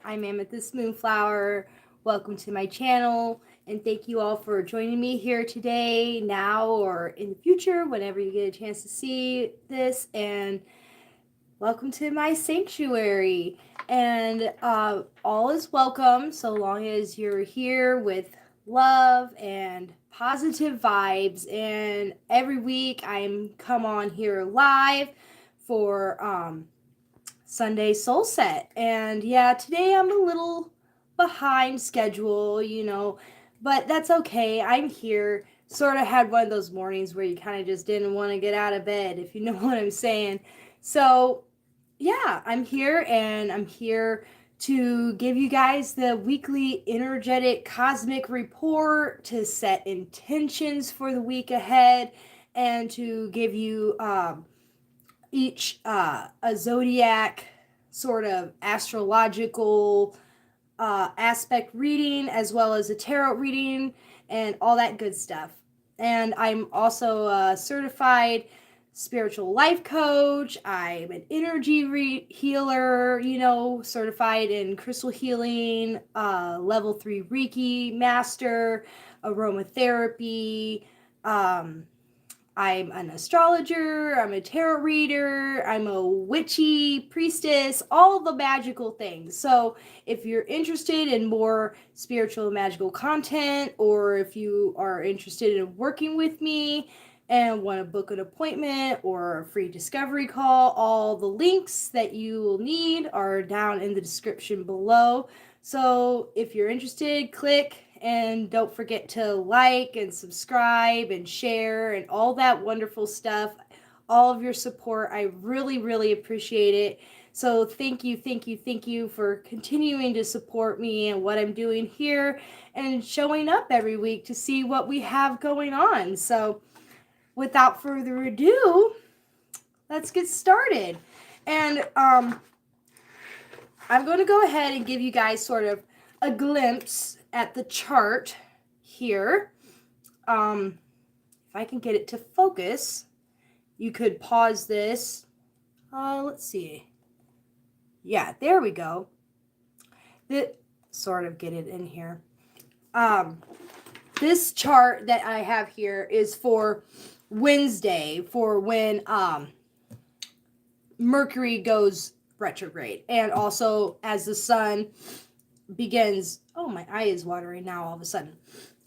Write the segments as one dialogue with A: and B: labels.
A: I'm Amethyst Moonflower. Welcome to my channel, and thank you all for joining me here today, now, or in the future, whenever you get a chance to see this. And welcome to my sanctuary. And all is welcome so long as you're here with love and positive vibes. And every week I'm come on here live for Sunday Soul Set. And yeah, today I'm a little behind schedule, but that's okay. I'm here. Sort of had one of those mornings where you kind of just didn't want to get out of bed, if you know what I'm saying. So, yeah, I'm here and I'm here to give you guys the weekly energetic cosmic report, to set intentions for the week ahead, and to give you each a zodiac sort of astrological aspect reading, as well as a tarot reading and all that good stuff. And I'm also a certified spiritual life coach. I'm an energy healer, certified in crystal healing, level 3 Reiki master, aromatherapy. I'm an astrologer, I'm a tarot reader, I'm a witchy priestess, all the magical things. So, if you're interested in more spiritual and magical content, or if you are interested in working with me and want to book an appointment or a free discovery call, all the links that you will need are down in the description below. So, if you're interested, click. And don't forget to like and subscribe and share and all that wonderful stuff. All of your support, I really, really appreciate it. So thank you, thank you, thank you for continuing to support me and what I'm doing here and showing up every week to see what we have going on. So without further ado, let's get started. And I'm going to go ahead and give you guys sort of a glimpse at the chart here. If I can get it to focus, you could pause this. Let's see. Yeah, there we go. Sort of get it in here. This chart that I have here is for Wednesday, for when Mercury goes retrograde, and also as the sun begins. Oh, my eye is watering now all of a sudden.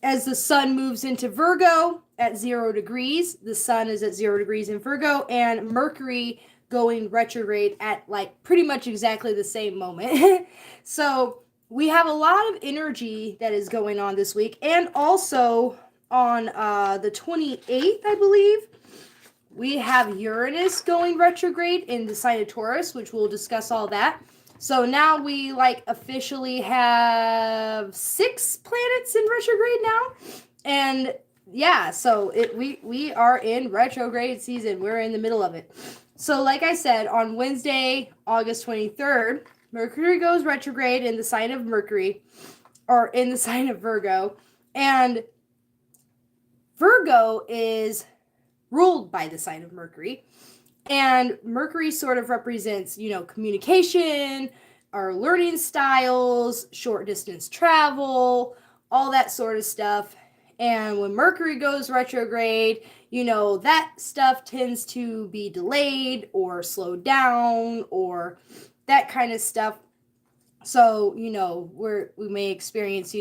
A: As the sun moves into Virgo at 0 degrees, the sun is at 0 degrees in Virgo, and Mercury going retrograde at like pretty much exactly the same moment. So we have a lot of energy that is going on this week, and also on the 28th, I believe, we have Uranus going retrograde in the sign of Taurus, which we'll discuss all that. So now we officially have 6 planets in retrograde now. And yeah, so we are in retrograde season. We're in the middle of it. So like I said, on Wednesday, August 23rd, Mercury goes retrograde in the sign of Mercury, or in the sign of Virgo. And Virgo is ruled by the sign of Mercury. And Mercury sort of represents, communication, our learning styles, short distance travel, all that sort of stuff. And when Mercury goes retrograde, that stuff tends to be delayed or slowed down or that kind of stuff. So, we may experience,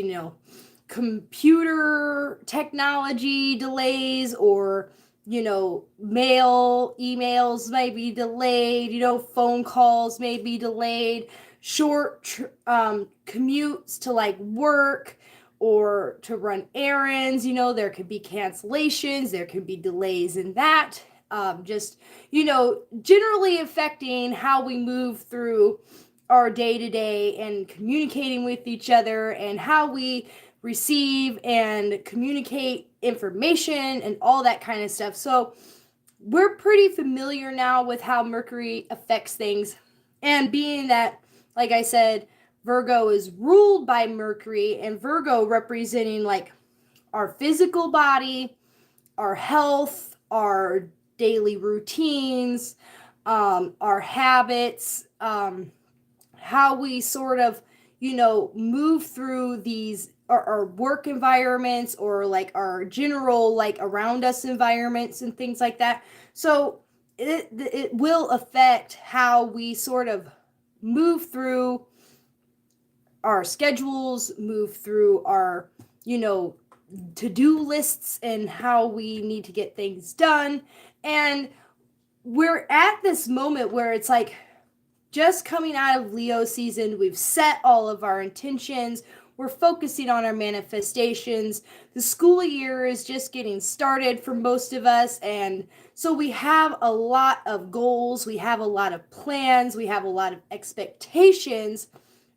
A: computer technology delays, or mail, emails may be delayed, phone calls may be delayed, short commutes to work or to run errands, there could be cancellations, there could be delays in that. Just, generally affecting how we move through our day-to-day and communicating with each other, and how we receive and communicate information and all that kind of stuff. So we're pretty familiar now with how Mercury affects things. And being that, like I said, Virgo is ruled by Mercury, and Virgo representing our physical body, our health, our daily routines, our habits, how we sort of, move through these our work environments, or like our general like around us environments and things like that. So it will affect how we sort of move through our schedules, move through our, to-do lists, and how we need to get things done. And we're at this moment where it's like just coming out of Leo season, we've set all of our intentions, we're focusing on our manifestations. The school year is just getting started for most of us, and so we have a lot of goals, we have a lot of plans, we have a lot of expectations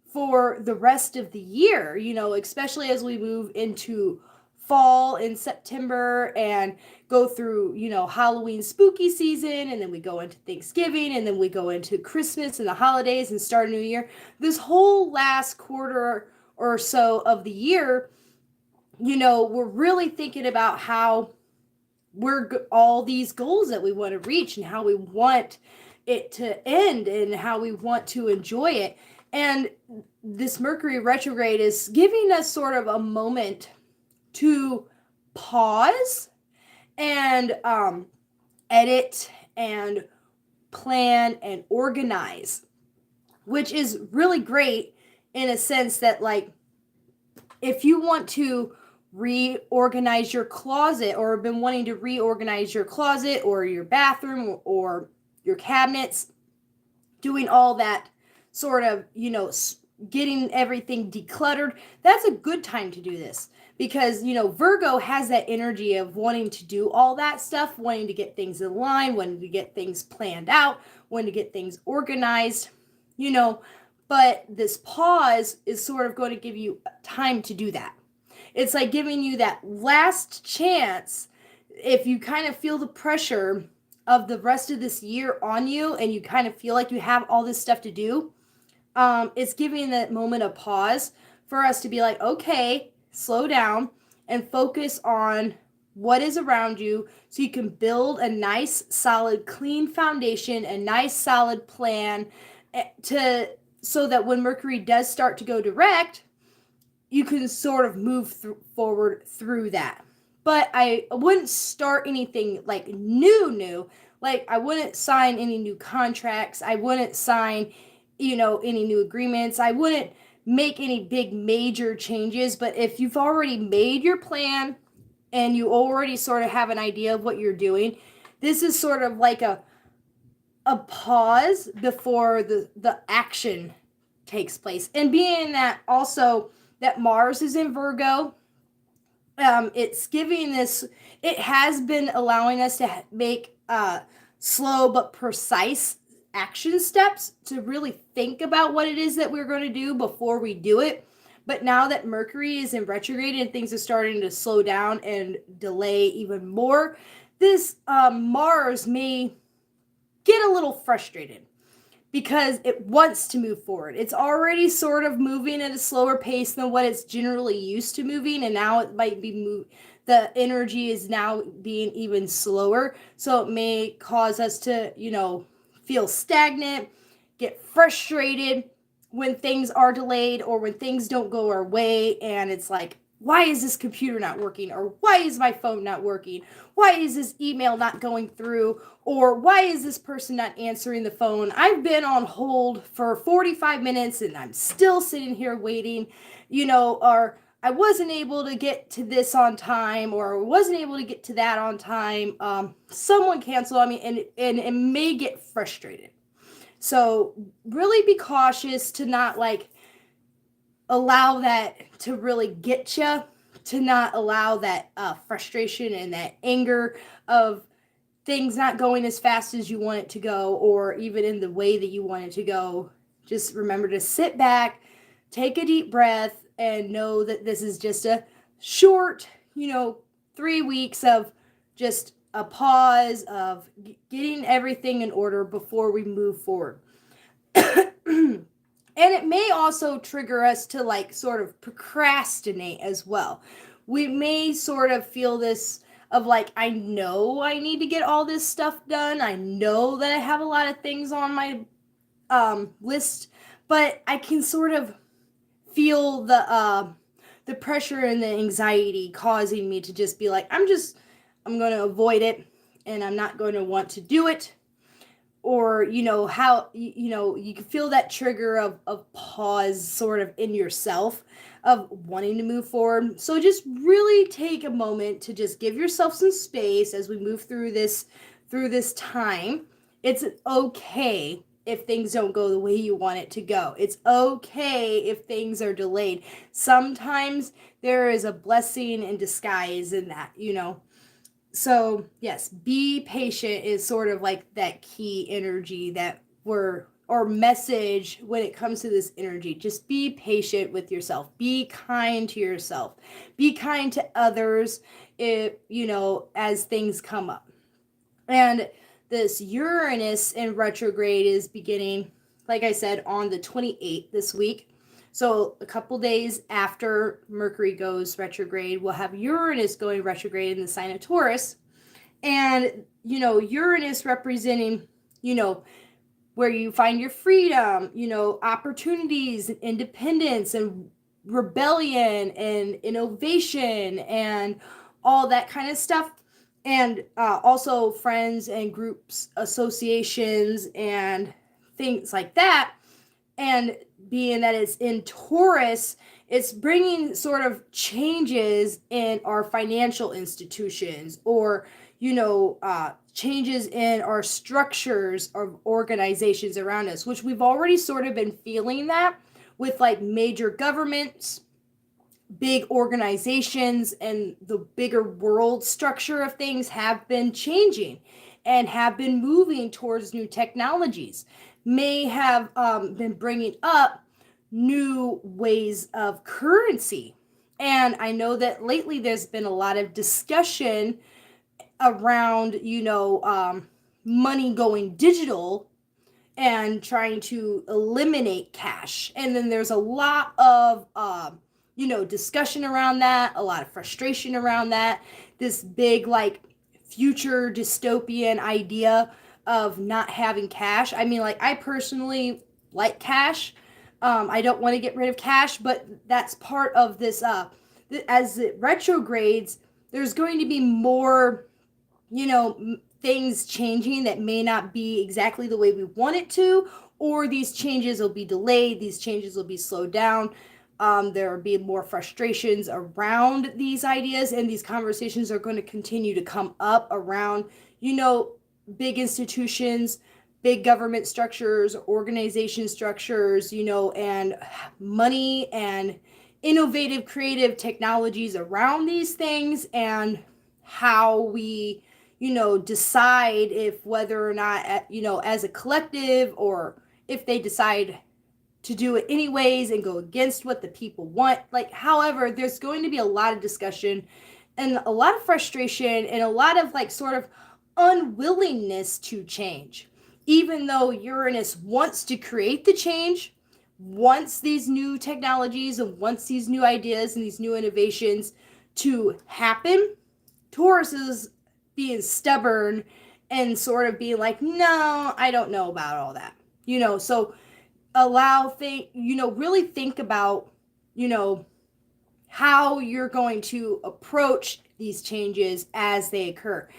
A: for the rest of the year, especially as we move into fall in September and go through, Halloween spooky season, and then we go into Thanksgiving, and then we go into Christmas and the holidays and start a new year. This whole last quarter or so of the year, we're really thinking about how all these goals that we want to reach and how we want it to end and how we want to enjoy it. And this Mercury retrograde is giving us sort of a moment to pause and edit and plan and organize, which is really great in a sense that, like, if you want to reorganize your closet, or have been wanting to reorganize your closet or your bathroom or your cabinets, doing all that sort of, getting everything decluttered, that's a good time to do this, because Virgo has that energy of wanting to do all that stuff, wanting to get things in line, wanting to get things planned out, wanting to get things organized, but this pause is sort of going to give you time to do that. It's like giving you that last chance. If you kind of feel the pressure of the rest of this year on you, and you kind of feel like you have all this stuff to do, it's giving that moment of pause for us to be like, okay, slow down and focus on what is around you, so you can build a nice, solid, clean foundation, a nice, solid plan, so that when Mercury does start to go direct, you can sort of move forward through that. But I wouldn't start anything like new. Like, I wouldn't sign any new contracts. I wouldn't sign, any new agreements. I wouldn't make any big major changes. But if you've already made your plan and you already sort of have an idea of what you're doing, this is sort of like a pause before the action takes place. And being that also that Mars is in Virgo, it's giving this, it has been allowing us to make slow but precise action steps to really think about what it is that we're going to do before we do it. But now that Mercury is in retrograde and things are starting to slow down and delay even more, this Mars may get a little frustrated because it wants to move forward. It's already sort of moving at a slower pace than what it's generally used to moving, and now it might be the energy is now being even slower. So it may cause us to, feel stagnant, get frustrated when things are delayed or when things don't go our way, and it's like, why is this computer not working? Or why is my phone not working? Why is this email not going through? Or why is this person not answering the phone? I've been on hold for 45 minutes and I'm still sitting here waiting, or I wasn't able to get to this on time, or wasn't able to get to that on time. Someone canceled on me, and it may get frustrated. So really be cautious to not allow that to really get you, to not allow that frustration and that anger of things not going as fast as you want it to go, or even in the way that you want it to go. Just remember to sit back, take a deep breath, and know that this is just a short, 3 weeks of just a pause of getting everything in order before we move forward. And it may also trigger us to sort of procrastinate as well. We may sort of feel this of I know I need to get all this stuff done. I know that I have a lot of things on my list, but I can sort of feel the pressure and the anxiety causing me to just be like, I'm going to avoid it and I'm not going to want to do it. Or, how, you can feel that trigger of pause sort of in yourself of wanting to move forward. So just really take a moment to just give yourself some space as we move through this time. It's okay if things don't go the way you want it to go. It's okay if things are delayed. Sometimes there is a blessing in disguise in that. So, yes, be patient is sort of like that key energy that or message when it comes to this energy. Just be patient with yourself. Be kind to yourself. Be kind to others as things come up. And this Uranus in retrograde is beginning, like I said, on the 28th this week. So a couple days after Mercury goes retrograde, we'll have Uranus going retrograde in the sign of Taurus. And, Uranus representing, where you find your freedom, opportunities, and independence, and rebellion, and innovation, and all that kind of stuff. And also friends and groups, associations, and things like that. And being that it's in Taurus, it's bringing sort of changes in our financial institutions, or changes in our structures of organizations around us, which we've already sort of been feeling that with like major governments, big organizations, and the bigger world structure of things have been changing and have been moving towards new technologies, may have been bringing up new ways of currency. And I know that lately there's been a lot of discussion around, money going digital and trying to eliminate cash. And then there's a lot of, discussion around that, a lot of frustration around that. This big, like, future dystopian idea of not having cash. I mean, like, I personally like cash. I don't want to get rid of cash, but that's part of this. As it retrogrades, there's going to be more things changing that may not be exactly the way we want it to, or these changes will be delayed, these changes will be slowed down. There will be more frustrations around these ideas, and these conversations are going to continue to come up around, big institutions, big government structures, organization structures, and money and innovative, creative technologies around these things, and how we decide if whether or not, as a collective, or if they decide to do it anyways and go against what the people want. Like, however, there's going to be a lot of discussion and a lot of frustration and a lot of like sort of unwillingness to change. Even though Uranus wants to create the change, wants these new technologies and wants these new ideas and these new innovations to happen, Taurus is being stubborn and sort of being like, no, I don't know about all that. So really think about, how you're going to approach these changes as they occur.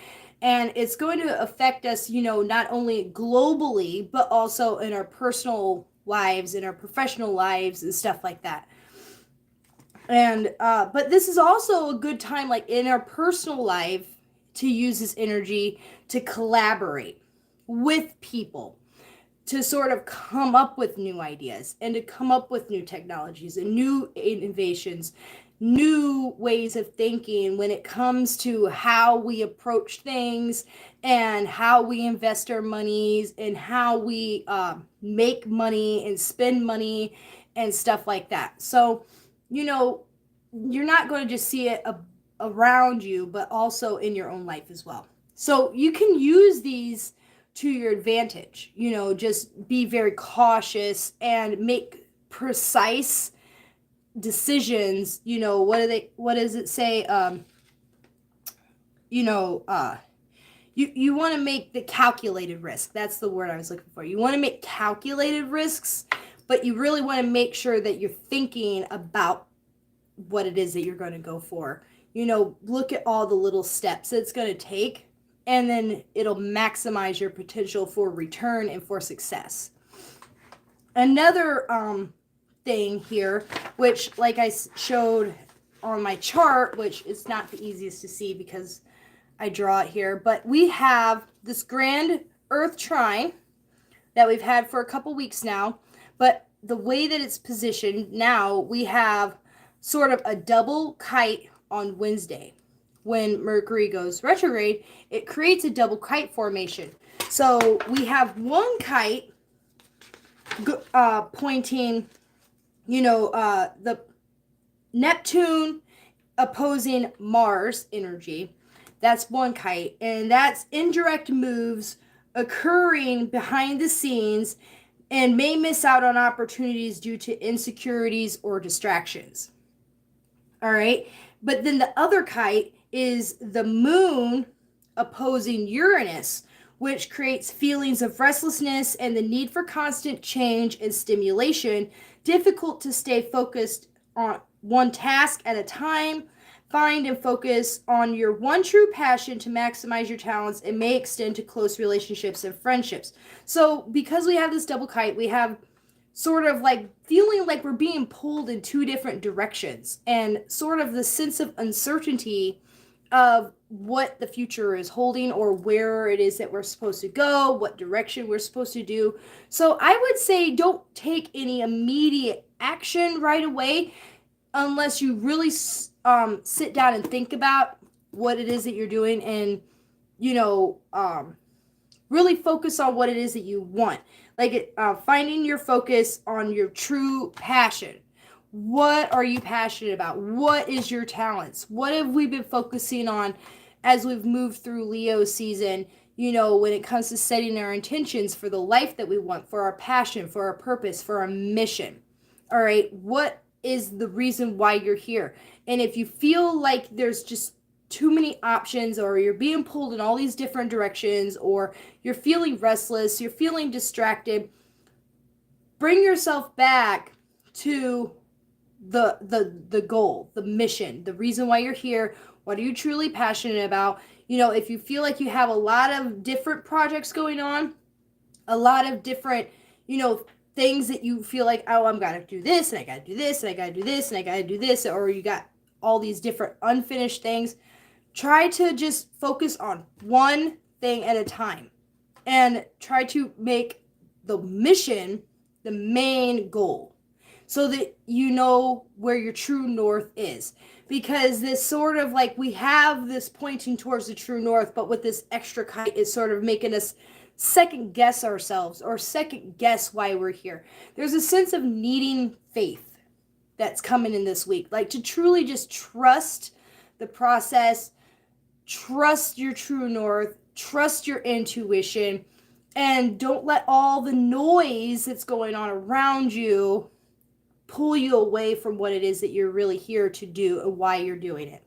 A: And it's going to affect us, not only globally, but also in our personal lives, in our professional lives, and stuff like that. And but this is also a good time, like in our personal life, to use this energy to collaborate with people, to sort of come up with new ideas and to come up with new technologies and new innovations, new ways of thinking when it comes to how we approach things and how we invest our monies and how we make money and spend money and stuff like that. So, you're not going to just see it around you, but also in your own life as well. So you can use these to your advantage. Just be very cautious and make precise decisions. What does it say? You want to make the calculated risk. That's the word I was looking for. You want to make calculated risks, but you really want to make sure that you're thinking about what it is that you're going to go for. Look at all the little steps that it's going to take, and then it'll maximize your potential for return and for success. Another thing here, which like I showed on my chart, which is not the easiest to see because I draw it here, but we have this grand Earth trine that we've had for a couple weeks now, but the way that it's positioned now, we have sort of a double kite on Wednesday. When Mercury goes retrograde, it creates a double kite formation. So we have one kite pointing, the Neptune opposing Mars energy. That's one kite, and that's indirect moves occurring behind the scenes and may miss out on opportunities due to insecurities or distractions. All right. But then the other kite is the moon opposing Uranus, which creates feelings of restlessness and the need for constant change and stimulation, difficult to stay focused on one task at a time. Find and focus on your one true passion to maximize your talents and may extend to close relationships and friendships. So because we have this double kite, we have sort of like feeling like we're being pulled in two different directions, and sort of the sense of uncertainty of what the future is holding or where it is that we're supposed to go, what direction we're supposed to do. So I would say don't take any immediate action right away unless you really sit down and think about what it is that you're doing, and really focus on what it is that you want. Like finding your focus on your true passion. What are you passionate about? What is your talents? What have we been focusing on as we've moved through Leo season, when it comes to setting our intentions for the life that we want, for our passion, for our purpose, for our mission? All right, what is the reason why you're here? And if you feel like there's just too many options, or you're being pulled in all these different directions, or you're feeling restless, you're feeling distracted, bring yourself back to the goal, the mission, the reason why you're here. What are you truly passionate about? If you feel like you have a lot of different projects going on, a lot of different, things that you feel like, oh, I'm gonna do this, and I gotta do this, and I gotta do this, and I gotta do this, or you got all these different unfinished things, try to just focus on one thing at a time and try to make the mission the main goal so that you know where your true north is. Because this sort of like, we have this pointing towards the true north, but with this extra kite, it's sort of making us second guess ourselves or second guess why we're here. There's a sense of needing faith that's coming in this week, like to truly just trust the process, trust your true north, trust your intuition, and don't let all the noise that's going on around you pull you away from what it is that you're really here to do and why you're doing it.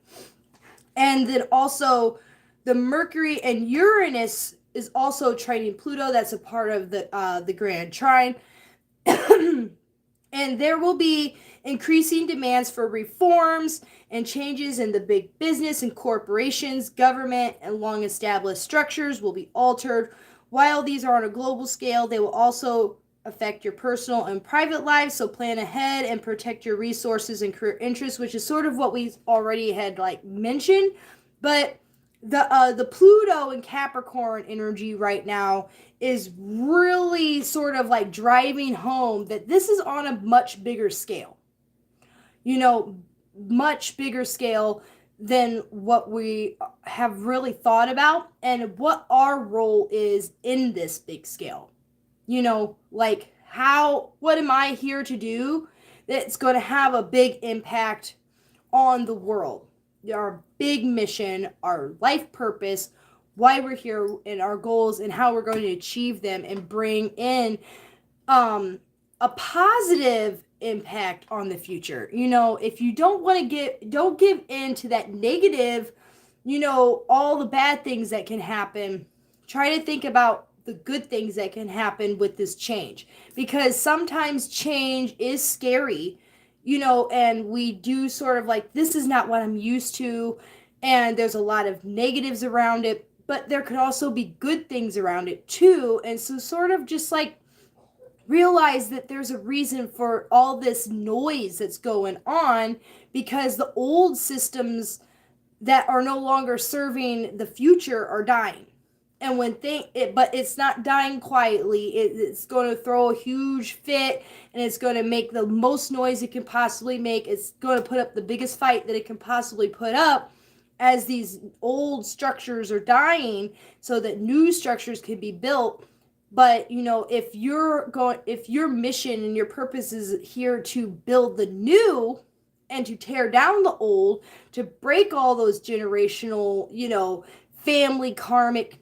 A: And then also the Mercury and Uranus is also trining Pluto. That's a part of the Grand Trine. And there will be increasing demands for reforms and changes in the big business and corporations, government, and long-established structures will be altered. While these are on a global scale, they will also affect your personal and private lives, so plan ahead and protect your resources and career interests, which is sort of what we already had mentioned. But the Pluto and Capricorn energy right now is really sort of driving home that this is on a much bigger scale. Much bigger scale than what we have really thought about and what our role is in this big scale. What am I here to do that's going to have a big impact on the world? Our big mission, our life purpose, why we're here, and our goals, and how we're going to achieve them and bring in a positive impact on the future. If you don't give in to that negative, all the bad things that can happen. Try to think about the good things that can happen with this change, because sometimes change is scary, and we do sort of like, this is not what I'm used to, and there's a lot of negatives around it, but there could also be good things around it too. And so sort of just like realize that there's a reason for all this noise that's going on, because the old systems that are no longer serving the future are dying. And but it's not dying quietly. It's going to throw a huge fit, and it's going to make the most noise it can possibly make. It's going to put up the biggest fight that it can possibly put up, as these old structures are dying so that new structures can be built. But if your mission and your purpose is here to build the new and to tear down the old, to break all those generational, family karmic,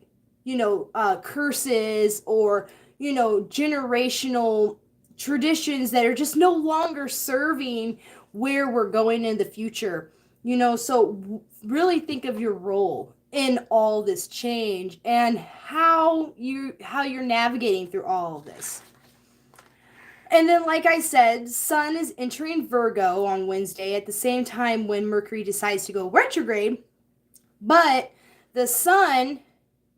A: curses, or, generational traditions that are just no longer serving where we're going in the future. So really think of your role in all this change, and how you're navigating through all of this. And then, like I said, Sun is entering Virgo on Wednesday at the same time when Mercury decides to go retrograde. But the Sun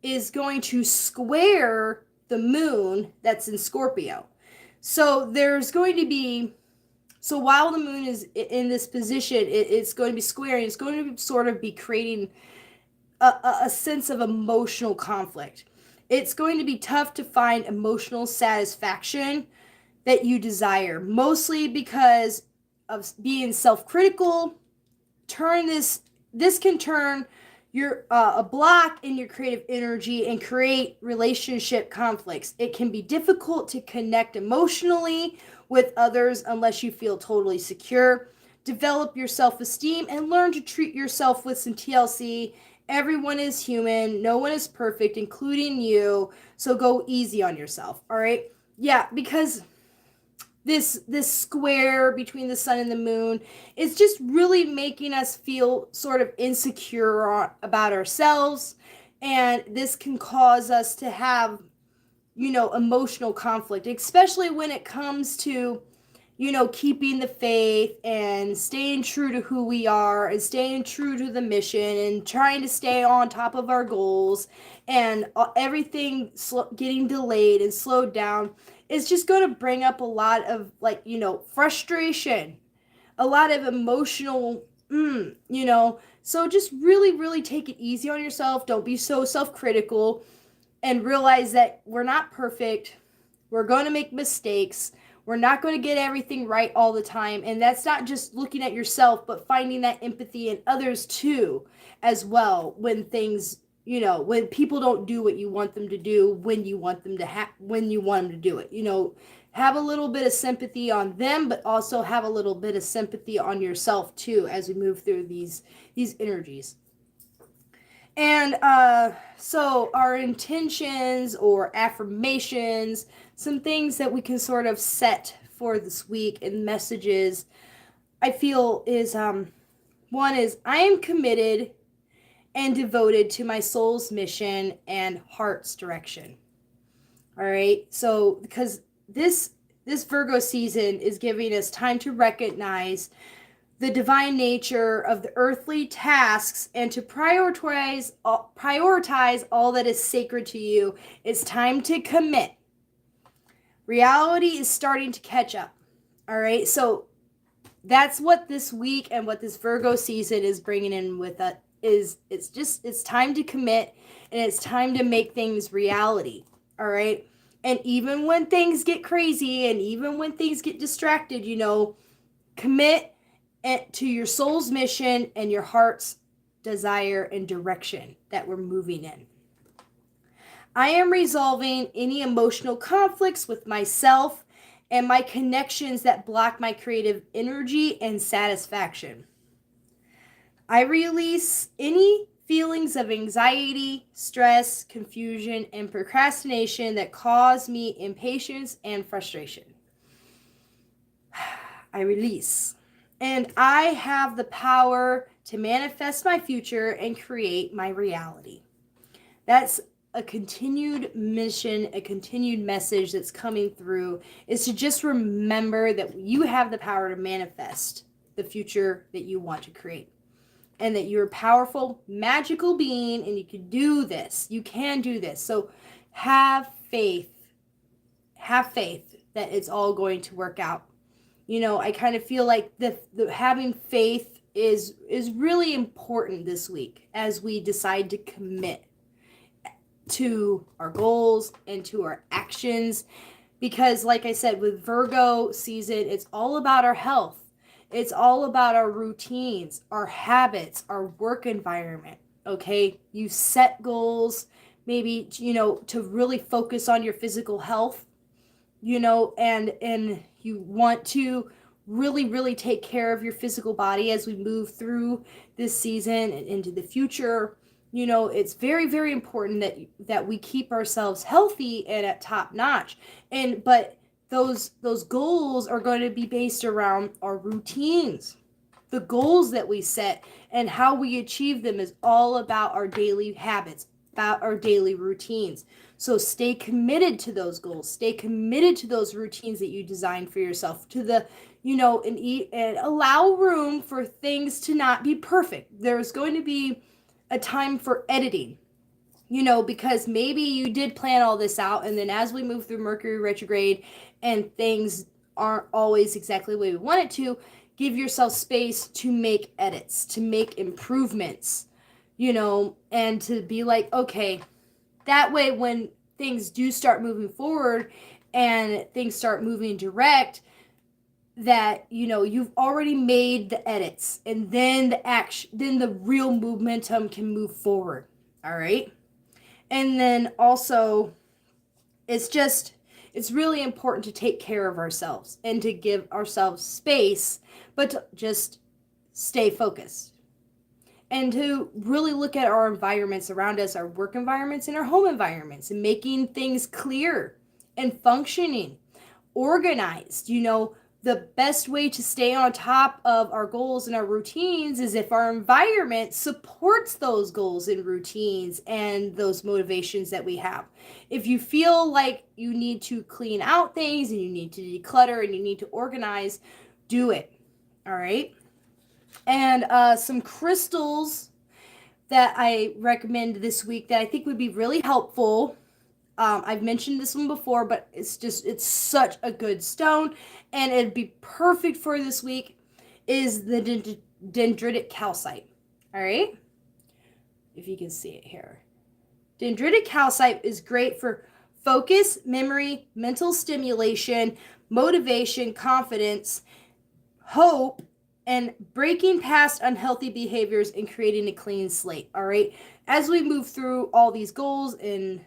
A: is going to square the Moon that's in Scorpio. So there's going to be, so while the Moon is in this position, it's going to be squaring. It's going to sort of be creating a sense of emotional conflict. It's going to be tough to find emotional satisfaction that you desire, mostly because of being self-critical. This can turn your a block in your creative energy and create relationship conflicts. It can be difficult to connect emotionally with others unless you feel totally secure. Develop your self-esteem and learn to treat yourself with some TLC. Everyone is human. No one is perfect, including you. So go easy on yourself. All right. Yeah, because this square between the Sun and the Moon is just really making us feel sort of insecure about ourselves, and this can cause us to have emotional conflict, especially when it comes to keeping the faith and staying true to who we are and staying true to the mission and trying to stay on top of our goals, and everything getting delayed and slowed down is just going to bring up a lot of frustration, a lot of emotional, so just really, really take it easy on yourself. Don't be so self-critical, and realize that we're not perfect. We're going to make mistakes. We're not going to get everything right all the time. And that's not just looking at yourself, but finding that empathy in others too, as well, when things, when people don't do what you want them to do, when you want them to do it. Have a little bit of sympathy on them, but also have a little bit of sympathy on yourself too, as we move through these energies. And so our intentions or affirmations, some things that we can sort of set for this week, and messages I feel is, one is, I am committed and devoted to my soul's mission and heart's direction. All right. So because this Virgo season is giving us time to recognize the divine nature of the earthly tasks and to prioritize all that is sacred to you. It's time to commit. Reality is starting to catch up. All right. So that's what this week and what this Virgo season is bringing in with us. It's time to commit, and it's time to make things reality. All right. And even when things get crazy, and even when things get distracted, commit to your soul's mission and your heart's desire and direction that we're moving in. I am resolving any emotional conflicts with myself and my connections that block my creative energy and satisfaction. I release any feelings of anxiety, stress, confusion, and procrastination that cause me impatience and frustration. I release. And I have the power to manifest my future and create my reality. That's a continued mission, a continued message that's coming through is to just remember that you have the power to manifest the future that you want to create. And that you're a powerful, magical being and you can do this. You can do this. So have faith. Have faith that it's all going to work out. I kind of feel like the having faith is really important this week as we decide to commit to our goals and to our actions. Because like I said, with Virgo season, it's all about our health. It's all about our routines, our habits, our work environment. Okay. You set goals, maybe, to really focus on your physical health, and you want to really, really take care of your physical body as we move through this season and into the future. It's very, very important that we keep ourselves healthy and at top notch. But those goals are going to be based around our routines. The goals that we set and how we achieve them is all about our daily habits, about our daily routines. So stay committed to those goals. Stay committed to those routines that you designed for yourself, to the, and allow room for things to not be perfect. There's going to be a time for editing, because maybe you did plan all this out, and then as we move through Mercury retrograde and things aren't always exactly the way we want it to, give yourself space to make edits, to make improvements, and to be like, okay, that way when things do start moving forward and things start moving direct, that you've already made the edits, and then the real momentum can move forward. All right. And then also it's really important to take care of ourselves and to give ourselves space, but to just stay focused and to really look at our environments around us, our work environments and our home environments, and making things clear and functioning, organized. The best way to stay on top of our goals and our routines is if our environment supports those goals and routines and those motivations that we have. If you feel like you need to clean out things and you need to declutter and you need to organize, do it. All right. And some crystals that I recommend this week that I think would be really helpful. I've mentioned this one before, but it's such a good stone, and it'd be perfect for this week, is the dendritic calcite. All right. If you can see it here. Dendritic calcite is great for focus, memory, mental stimulation, motivation, confidence, hope, and breaking past unhealthy behaviors and creating a clean slate. All right. As we move through all these goals and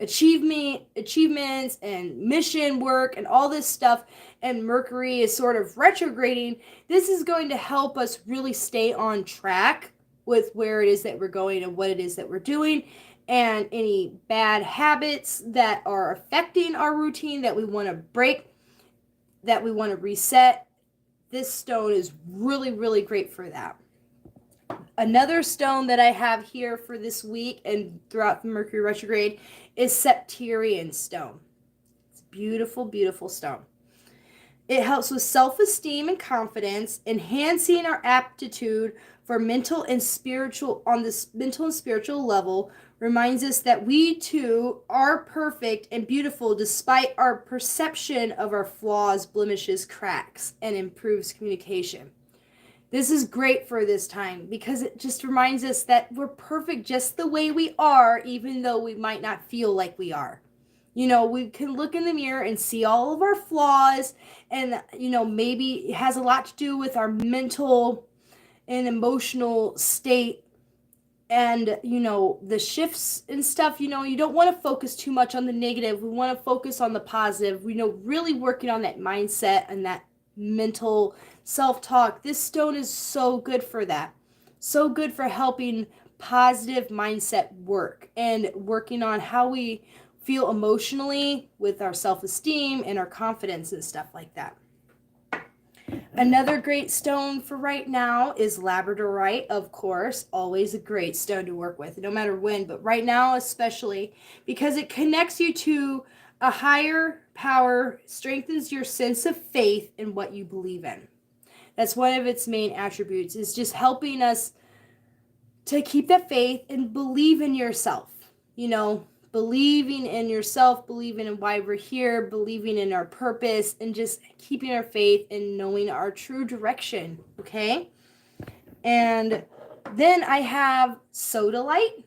A: achievements and mission work and all this stuff, and Mercury is sort of retrograding, this is going to help us really stay on track with where it is that we're going and what it is that we're doing, and any bad habits that are affecting our routine that we want to break, that we want to reset. This stone is really, really great for that. Another stone that I have here for this week and throughout the Mercury retrograde is Septarian stone. It's a beautiful, beautiful stone. It helps with self-esteem and confidence, enhancing our aptitude for mental and spiritual level, reminds us that we too are perfect and beautiful despite our perception of our flaws, blemishes, cracks, and improves communication. This is great for this time because it just reminds us that we're perfect just the way we are, even though we might not feel like we are. We can look in the mirror and see all of our flaws, and, maybe it has a lot to do with our mental and emotional state and, the shifts and stuff. You don't want to focus too much on the negative. We want to focus on the positive, really working on that mindset and that mental self-talk. This stone is so good for that. So good for helping positive mindset work and working on how we feel emotionally with our self-esteem and our confidence and stuff like that. Another great stone for right now is labradorite, of course, always a great stone to work with, no matter when, but right now especially, because it connects you to a higher power, strengthens your sense of faith in what you believe in. That's one of its main attributes, is just helping us to keep that faith and believe in yourself. Believing in yourself, believing in why we're here, believing in our purpose, and just keeping our faith and knowing our true direction. Okay. And then I have sodalite.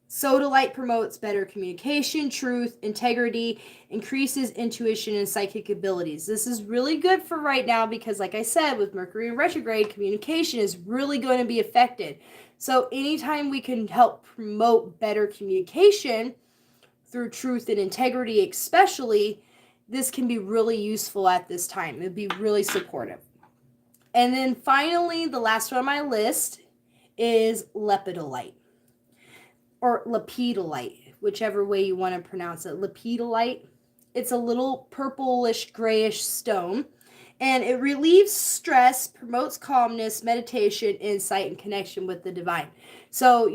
A: Sodalite promotes better communication, truth, integrity, increases intuition and psychic abilities. This is really good for right now because, like I said, with Mercury in retrograde, communication is really going to be affected. So anytime we can help promote better communication through truth and integrity especially, this can be really useful at this time. It would be really supportive. And then finally, the last one on my list is lepidolite. Or lepidolite, whichever way you want to pronounce it. Lepidolite. It's a little purplish grayish stone, and it relieves stress, promotes calmness, meditation, insight, and connection with the divine. So,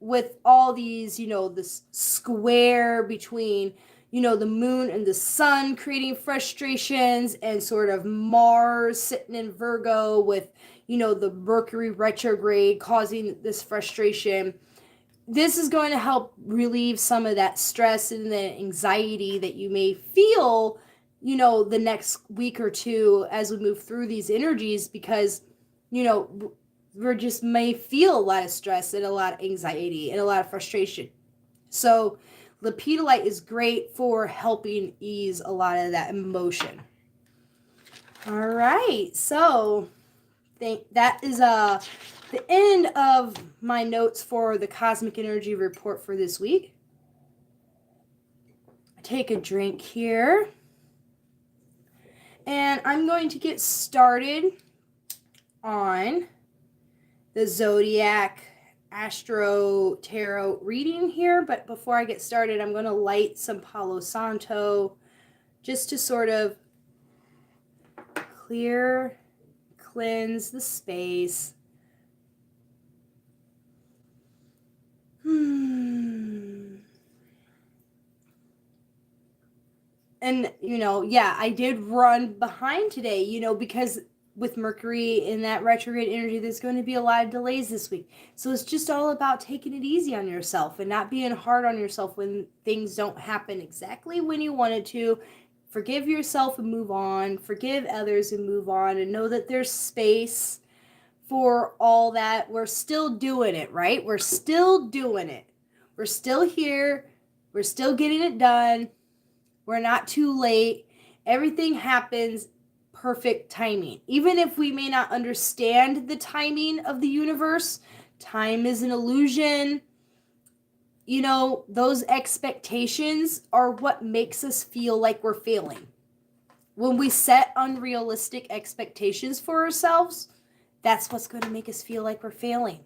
A: with all these, this square between, the moon and the sun creating frustrations, and sort of Mars sitting in Virgo with, the Mercury retrograde causing this frustration. This is going to help relieve some of that stress and the anxiety that you may feel, the next week or two as we move through these energies, because, we just may feel a lot of stress and a lot of anxiety and a lot of frustration. So lepidolite is great for helping ease a lot of that emotion. All right. So that is the end of my notes for the Cosmic Energy Report for this week. Take a drink here. And I'm going to get started on the Zodiac Astro Tarot reading here. But before I get started, I'm going to light some Palo Santo just to sort of cleanse the space. And, I did run behind today, because with Mercury in that retrograde energy, there's going to be a lot of delays this week. So it's just all about taking it easy on yourself and not being hard on yourself when things don't happen exactly when you wanted to. Forgive yourself and move on. Forgive others and move on, and know that there's space for all that. We're still doing it, right? We're still doing it. We're still here. We're still getting it done. We're not too late. Everything happens perfect timing. Even if we may not understand the timing of the universe, time is an illusion. Those expectations are what makes us feel like we're failing. When we set unrealistic expectations for ourselves, that's what's going to make us feel like we're failing.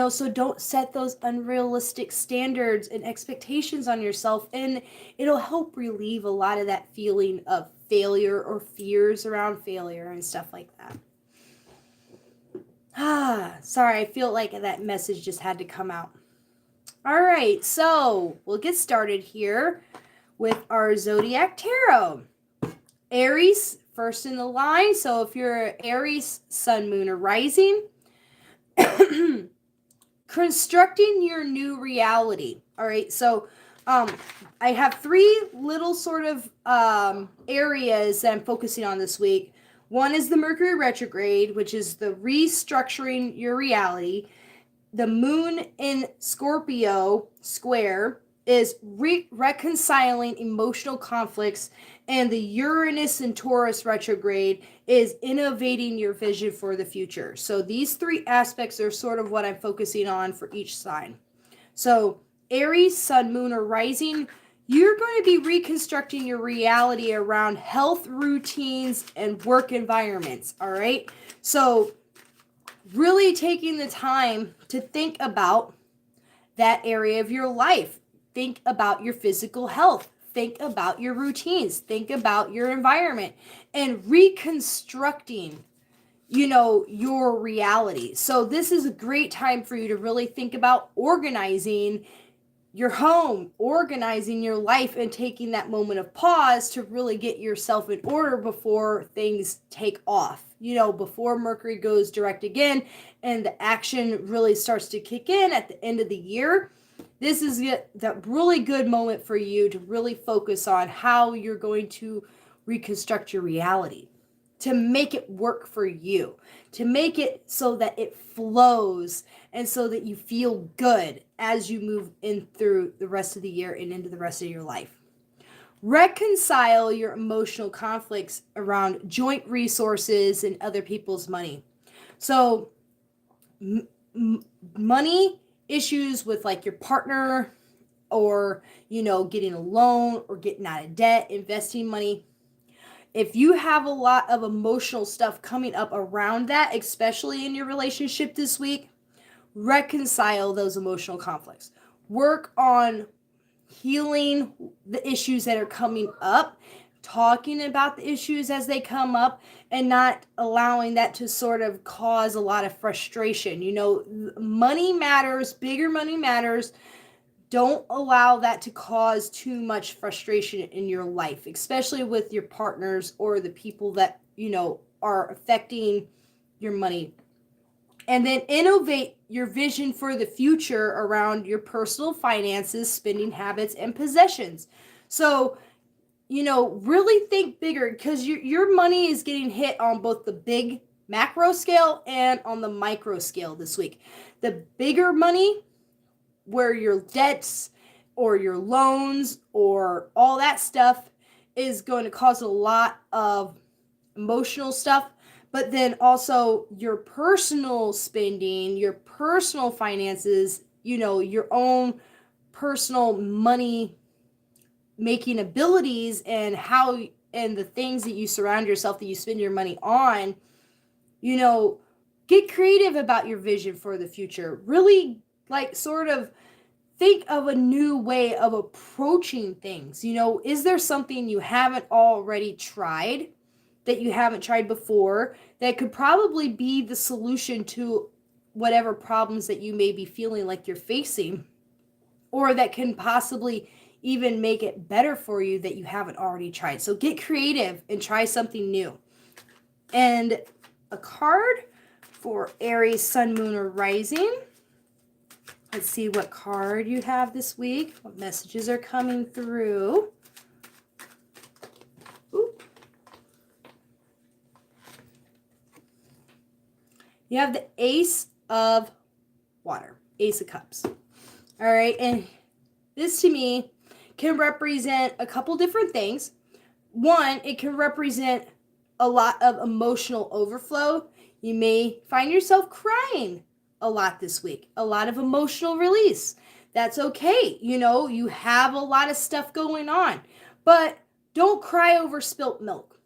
A: So don't set those unrealistic standards and expectations on yourself, and it'll help relieve a lot of that feeling of failure or fears around failure and stuff like that. Sorry, I feel like that message just had to come out. All right, so we'll get started here with our Zodiac Tarot. Aries, first in the line. So if you're Aries, Sun, Moon, or Rising, constructing your new reality. All right, so I have three little sort of areas that I'm focusing on this week. One is the Mercury retrograde, which is the restructuring your reality. The moon in Scorpio square is reconciling emotional conflicts, and the Uranus and Taurus retrograde is innovating your vision for the future. So these three aspects are sort of what I'm focusing on for each sign. So Aries, Sun, Moon, or Rising, you're going to be reconstructing your reality around health routines and work environments, all right? So really taking the time to think about that area of your life. Think about your physical health. Think about your routines. Think about your environment. and reconstructing, your reality. So this is a great time for you to really think about organizing your home, organizing your life, and taking that moment of pause to really get yourself in order before things take off. Before Mercury goes direct again and the action really starts to kick in at the end of the year. This is that really good moment for you to really focus on how you're going to reconstruct your reality, to make it work for you, to make it so that it flows and so that you feel good as you move in through the rest of the year and into the rest of your life. Reconcile your emotional conflicts around joint resources and other people's money. So, money issues with like your partner, or getting a loan or getting out of debt, investing money. If you have a lot of emotional stuff coming up around that, especially in your relationship this week, reconcile those emotional conflicts. Work on healing the issues that are coming up, talking about the issues as they come up, and not allowing that to sort of cause a lot of frustration. Money matters, bigger money matters. Don't allow that to cause too much frustration in your life, especially with your partners or the people that, are affecting your money. And then innovate your vision for the future around your personal finances, spending habits, and possessions. So, really think bigger, because your money is getting hit on both the big macro scale and on the micro scale this week. The bigger money, where your debts or your loans or all that stuff is going to cause a lot of emotional stuff. But then also your personal spending, your personal finances, your own personal money making abilities, and the things that you surround yourself, that you spend your money on. Get creative about your vision for the future. Really, sort of think of a new way of approaching things. Is there something you haven't already tried, that you haven't tried before, that could probably be the solution to whatever problems that you may be feeling like you're facing, or that can possibly even make it better for you that you haven't already tried? So get creative and try something new. And a card for Aries, Sun, Moon, or Rising. Let's see what card you have this week, what messages are coming through. Ooh. You have the Ace of Water, Ace of Cups. All right, and this to me can represent a couple different things. One, it can represent a lot of emotional overflow. You may find yourself crying a lot this week, a lot of emotional release. That's okay. You have a lot of stuff going on, but don't cry over spilt milk.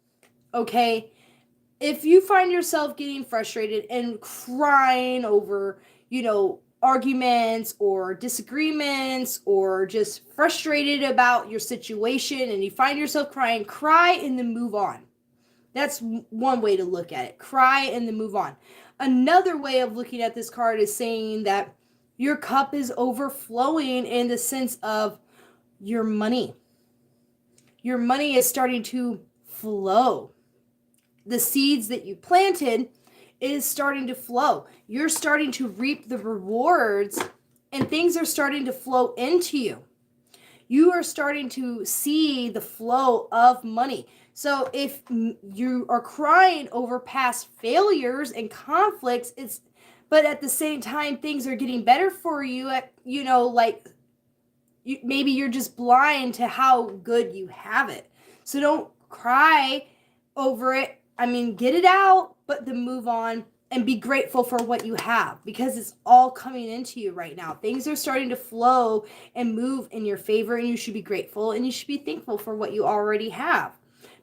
A: Okay? If you find yourself getting frustrated and crying over, arguments or disagreements, or just frustrated about your situation, and you find yourself crying, cry and then move on. That's one way to look at it. Cry and then move on. Another way of looking at this card is saying that your cup is overflowing in the sense of your money. Your money is starting to flow. The seeds that you planted is starting to flow. You're starting to reap the rewards, and things are starting to flow into you. You are starting to see the flow of money. So if you are crying over past failures and conflicts, but at the same time things are getting better for you, maybe you're just blind to how good you have it. So don't cry over it. Get it out, but then move on and be grateful for what you have, because it's all coming into you right now. Things are starting to flow and move in your favor, and you should be grateful, and you should be thankful for what you already have.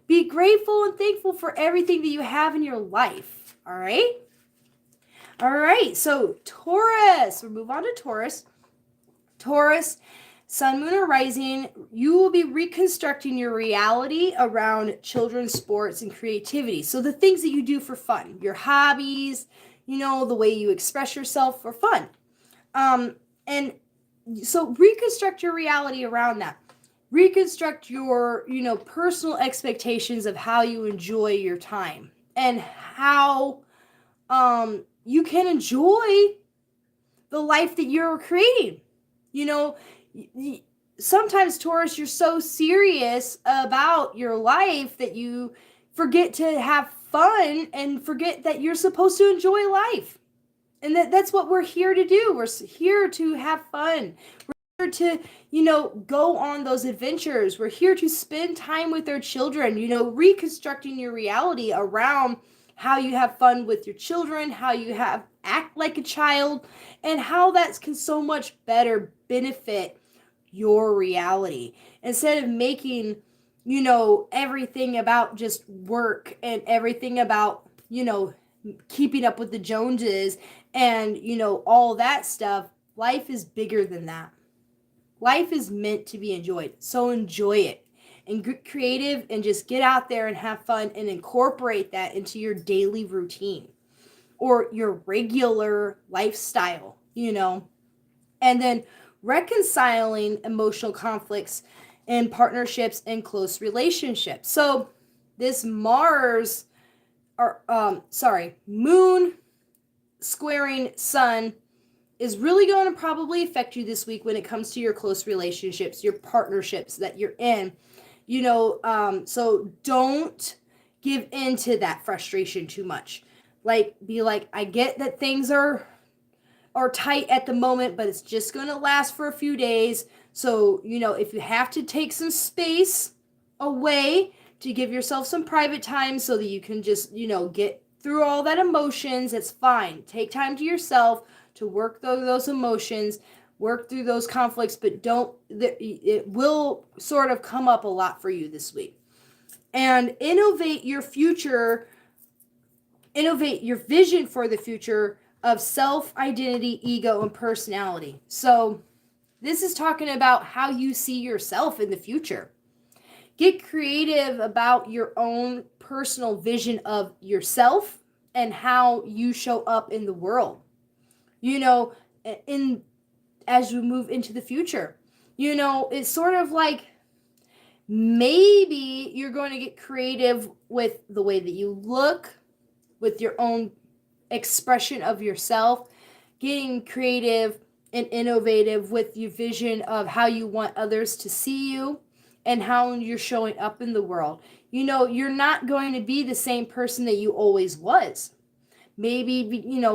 A: Be grateful and thankful for everything that you have in your life. All right? All right. So Taurus, we'll move on to Taurus. Taurus, Sun, Moon, or Rising, you will be reconstructing your reality around children's sports and creativity. So the things that you do for fun, your hobbies, the way you express yourself for fun. And so reconstruct your reality around that. Reconstruct your, personal expectations of how you enjoy your time and how you can enjoy the life that you're creating. Sometimes, Taurus, you're so serious about your life that you forget to have fun and forget that you're supposed to enjoy life. And that's what we're here to do. We're here to have fun. We're here to, go on those adventures. We're here to spend time with our children, reconstructing your reality around how you have fun with your children, how you act like a child, and how that can so much better benefit your reality. Instead of making, everything about just work and everything about, keeping up with the Joneses and, all that stuff. Life is bigger than that. Life is meant to be enjoyed. So enjoy it and get creative and just get out there and have fun and incorporate that into your daily routine or your regular lifestyle, and then reconciling emotional conflicts in partnerships and close relationships. So this Moon squaring Sun is really going to probably affect you this week when it comes to your close relationships, your partnerships that you're in. So don't give in to that frustration too much. Be like, I get that things are tight at the moment, but it's just going to last for a few days. So, if you have to take some space away to give yourself some private time so that you can just, get through all that emotions, it's fine. Take time to yourself to work through those emotions, work through those conflicts, but it will sort of come up a lot for you this week. And innovate your vision for the future of self, identity, ego, and personality. So this is talking about how you see yourself in the future. Get creative about your own personal vision of yourself and how you show up in the world. As you move into the future. It's sort of like maybe you're going to get creative with the way that you look, with your own expression of yourself, getting creative and innovative with your vision of how you want others to see you and how you're showing up in the world. You're not going to be the same person that you always was. Maybe,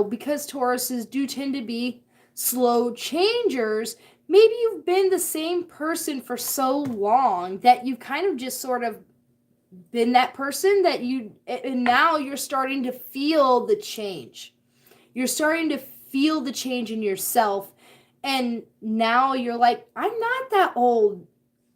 A: because Tauruses do tend to be slow changers, maybe you've been the same person for so long that you've kind of just sort of been that person and now you're starting to feel the change. You're starting to feel the change in yourself. And now you're like, I'm not that old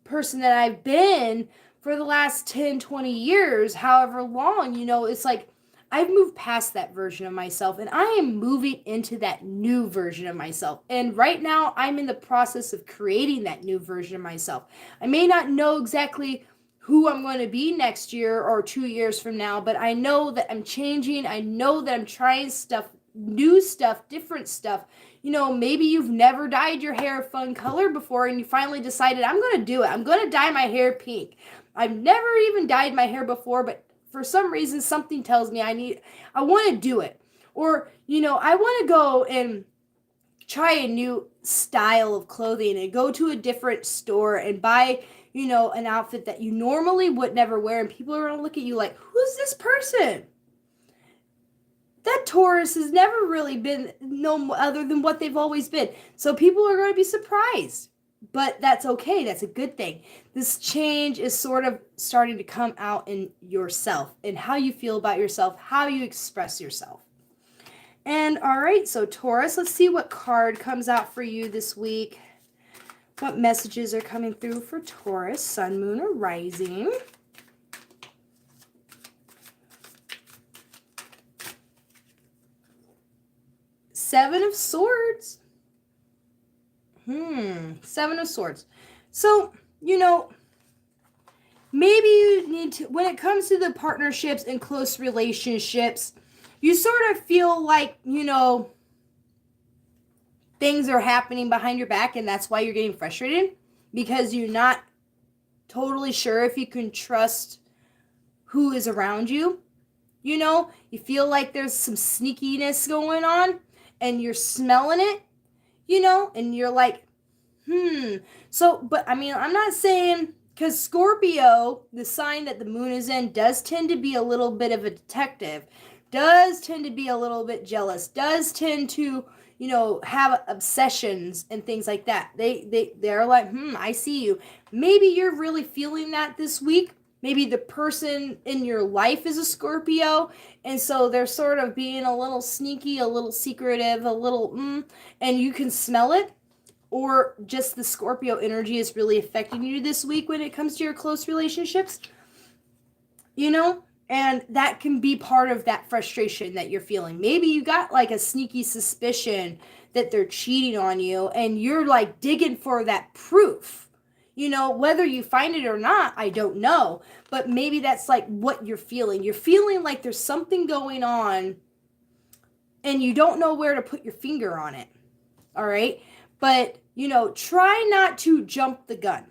A: person that I've been for the last 10, 20 years, however long, it's like, I've moved past that version of myself and I am moving into that new version of myself. And right now I'm in the process of creating that new version of myself. I may not know exactly who I'm going to be next year or 2 years from now, but I know that I'm changing. I know that I'm trying stuff, new stuff, different stuff. Maybe you've never dyed your hair a fun color before and you finally decided, I'm going to do it. I'm going to dye my hair pink. I've never even dyed my hair before, but for some reason, something tells me I want to do it. Or, I want to go and try a new style of clothing and go to a different store and buy, an outfit that you normally would never wear. And people are going to look at you like, who's this person? That Taurus has never really been no other than what they've always been. So people are going to be surprised. But that's okay. That's a good thing. This change is sort of starting to come out in yourself and how you feel about yourself, how you express yourself. And all right, so Taurus, let's see what card comes out for you this week. What messages are coming through for Taurus, Sun, Moon, or Rising? Seven of Swords. Seven of Swords. So, maybe you need to, when it comes to the partnerships and close relationships, you sort of feel like, things are happening behind your back, and that's why you're getting frustrated, because you're not totally sure if you can trust who is around you. You feel like there's some sneakiness going on, and you're smelling it, and you're like, So, but I mean, I'm not saying, because Scorpio, the sign that the moon is in, does tend to be a little bit of a detective, does tend to be a little bit jealous, does tend to, have obsessions and things like that. They're like, I see you. Maybe you're really feeling that this week. Maybe the person in your life is a Scorpio, and so they're sort of being a little sneaky, a little secretive, a little, and you can smell it. Or just the Scorpio energy is really affecting you this week when it comes to your close relationships, and that can be part of that frustration that you're feeling. Maybe you got like a sneaky suspicion that they're cheating on you, and you're like digging for that proof. Whether you find it or not, I don't know, but maybe that's like what you're feeling. You're feeling like there's something going on, and you don't know where to put your finger on it. All right. But, try not to jump the gun.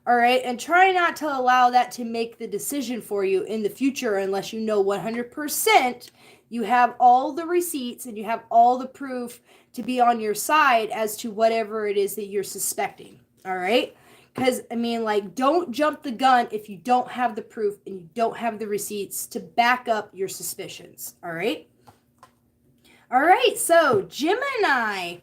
A: All right. And try not to allow that to make the decision for you in the future, unless you know 100% you have all the receipts and you have all the proof to be on your side as to whatever it is that you're suspecting. All right. Because, I mean, like, don't jump the gun if you don't have the proof and you don't have the receipts to back up your suspicions. All right. All right. So, Gemini,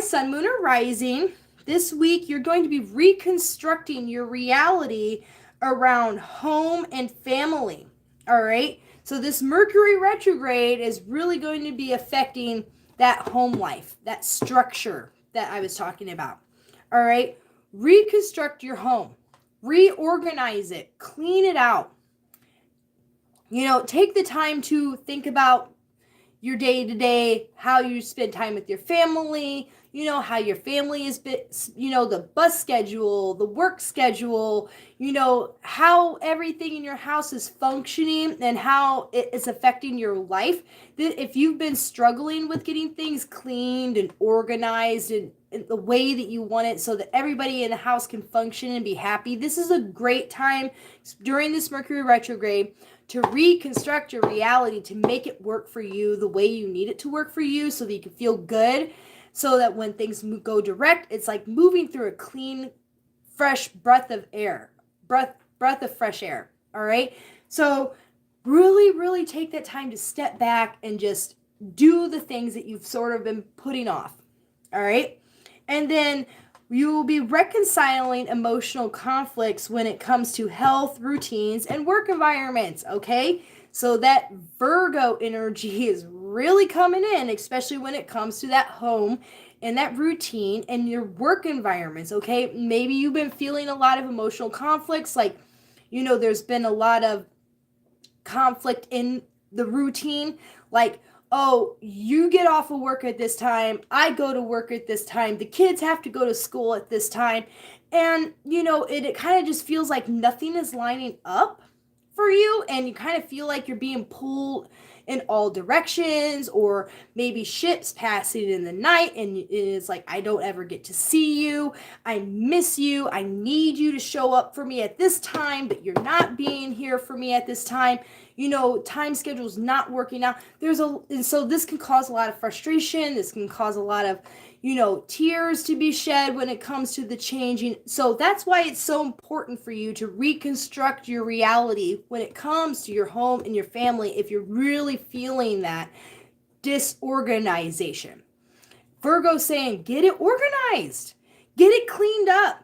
A: Sun, Moon, or Rising, this week you're going to be reconstructing your reality around home and family. All right. So this Mercury retrograde is really going to be affecting that home life, that structure that I was talking about. All right. Reconstruct your home, reorganize it, clean it out. Take the time to think about your day-to-day, how you spend time with your family, how your family is, the bus schedule, the work schedule, how everything in your house is functioning and how it is affecting your life. If you've been struggling with getting things cleaned and organized and the way that you want it so that everybody in the house can function and be happy, this is a great time during this Mercury retrograde to reconstruct your reality, to make it work for you the way you need it to work for you, so that you can feel good, so that when things go direct, it's like moving through a clean, fresh breath of fresh air. All right. So really, really take that time to step back and just do the things that you've sort of been putting off. All right. And then you will be reconciling emotional conflicts when it comes to health, routines, and work environments, okay? So that Virgo energy is really coming in, especially when it comes to that home and that routine and your work environments, okay? Maybe you've been feeling a lot of emotional conflicts, like, there's been a lot of conflict in the routine, like, oh, you get off of work at this time, I go to work at this time, the kids have to go to school at this time, and, it kind of just feels like nothing is lining up for you, and you kind of feel like you're being pulled in all directions, or maybe ships passing in the night, and it's like, I don't ever get to see you, I miss you, I need you to show up for me at this time, but you're not being here for me at this time. Time schedule's not working out. And so this can cause a lot of frustration. This can cause a lot of, tears to be shed when it comes to the changing. So that's why it's so important for you to reconstruct your reality when it comes to your home and your family, if you're really feeling that disorganization. Virgo saying, get it organized, get it cleaned up.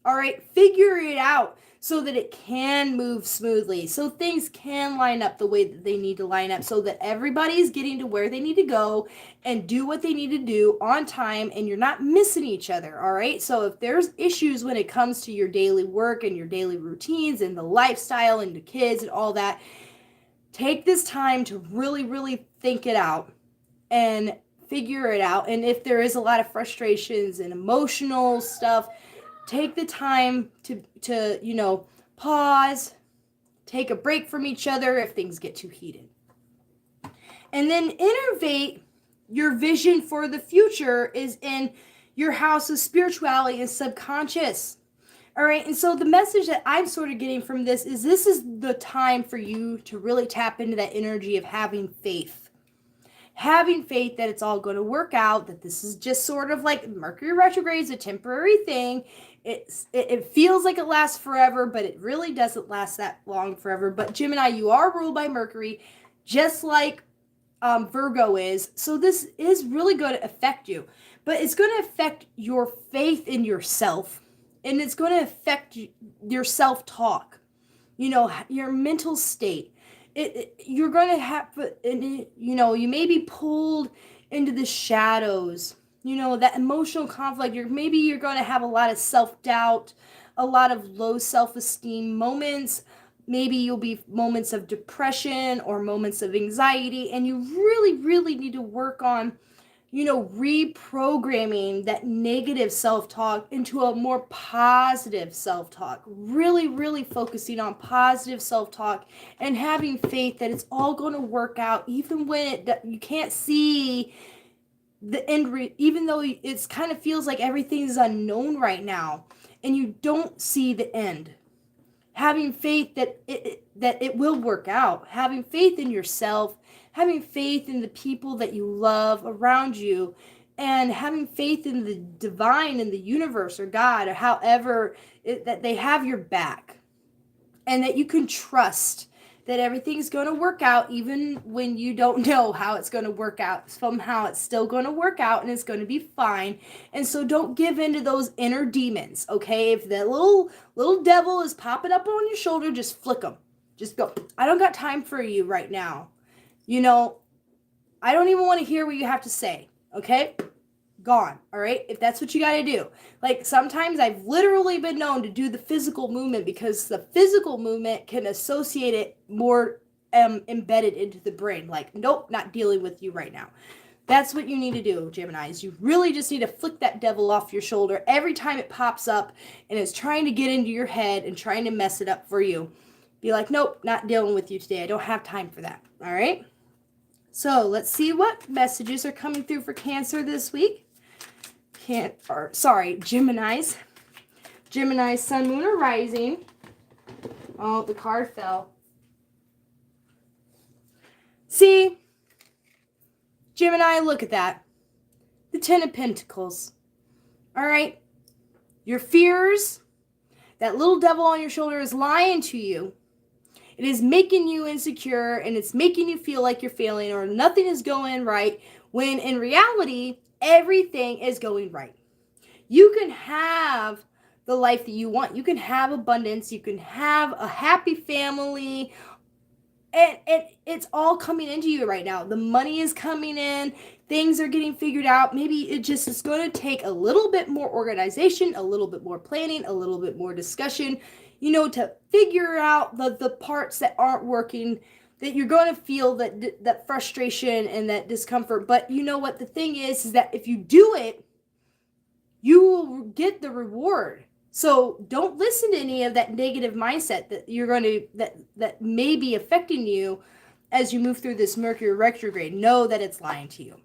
A: All right, figure it out so that it can move smoothly, so things can line up the way that they need to line up, so that everybody's getting to where they need to go and do what they need to do on time, and you're not missing each other. All right, so if there's issues when it comes to your daily work and your daily routines and the lifestyle and the kids and all that, take this time to really, really think it out and figure it out. And if there is a lot of frustrations and emotional stuff, take the time to pause, take a break from each other if things get too heated. And then innovate your vision for the future is in your house of spirituality and subconscious. All right, and so the message that I'm sort of getting from this is the time for you to really tap into that energy of having faith. Having faith that it's all going to work out, that this is just sort of like Mercury retrograde is a temporary thing. It feels like it lasts forever, but it really doesn't last that long forever. But Gemini, you are ruled by Mercury, just like Virgo is. So this is really going to affect you. But it's going to affect your faith in yourself. And it's going to affect your self-talk, your mental state. You're going to have, you may be pulled into the shadows, that emotional conflict. Maybe you're going to have a lot of self-doubt, a lot of low self-esteem moments. Maybe you'll be moments of depression or moments of anxiety. And you really, really need to work on reprogramming that negative self-talk into a more positive self-talk. Really, really focusing on positive self-talk and having faith that it's all going to work out, even when you can't see the end, even though it kind of feels like everything is unknown right now and you don't see the end. Having faith that it will work out. Having faith in yourself, having faith in the people that you love around you, and having faith in the divine, in the universe or God, or however that they have your back, and that you can trust that everything's going to work out, even when you don't know how it's going to work out. Somehow it's still going to work out and it's going to be fine. And so don't give in to those inner demons, okay? If that little devil is popping up on your shoulder, just flick them. Just go, I don't got time for you right now. I don't even want to hear what you have to say, okay? Gone, all right? If that's what you got to do. Like sometimes I've literally been known to do the physical movement because the physical movement can associate it more embedded into the brain. Like, nope, not dealing with you right now. That's what you need to do, Geminis. You really just need to flick that devil off your shoulder every time it pops up and it's trying to get into your head and trying to mess it up for you. Be like, nope, not dealing with you today. I don't have time for that, all right? So let's see what messages are coming through for Cancer this week. Geminis. Gemini, Sun, Moon, or Rising. Oh, the card fell. See? Gemini, look at that. The Ten of Pentacles. All right? Your fears, that little devil on your shoulder is lying to you. It is making you insecure, and it's making you feel like you're failing or nothing is going right, when in reality, everything is going right. You can have the life that you want. You can have abundance. You can have a happy family. And it's all coming into you right now. The money is coming in. Things are getting figured out. Maybe it just is going to take a little bit more organization, a little bit more planning, a little bit more discussion, to figure out the parts that aren't working, that you're going to feel that frustration and that discomfort. But you know what the thing is that if you do it, you will get the reward. So don't listen to any of that negative mindset that you're going to that may be affecting you as you move through this Mercury retrograde. Know that it's lying to you,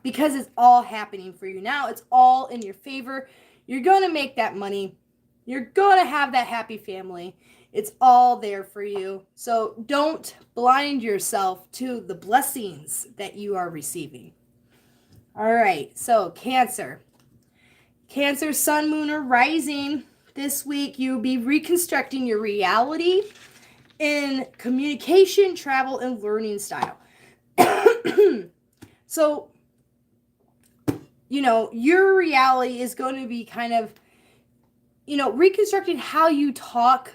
A: because it's all happening for you now. It's all in your favor. You're going to make that money. You're going to have that happy family. It's all there for you. So don't blind yourself to the blessings that you are receiving. All right. So Cancer. Cancer, Sun, Moon, or Rising. This week, you'll be reconstructing your reality in communication, travel, and learning style. So, your reality is going to be kind of, reconstructing how you talk,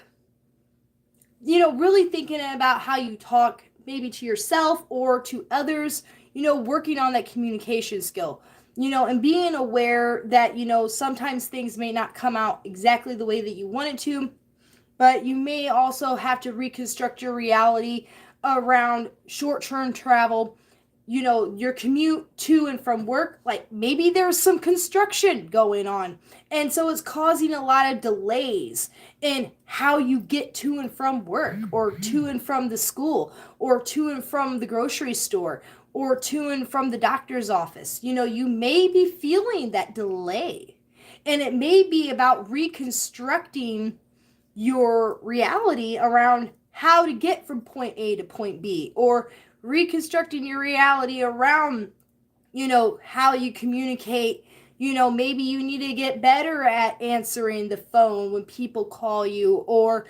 A: really thinking about how you talk maybe to yourself or to others, working on that communication skill. And being aware that, sometimes things may not come out exactly the way that you want it to, but you may also have to reconstruct your reality around short-term travel, your commute to and from work, like maybe there's some construction going on. And so it's causing a lot of delays in how you get to and from work, or to and from the school, or to and from the grocery store, or to and from the doctor's office. You may be feeling that delay. And it may be about reconstructing your reality around how to get from point A to point B, or reconstructing your reality around, how you communicate. Maybe you need to get better at answering the phone when people call you, or,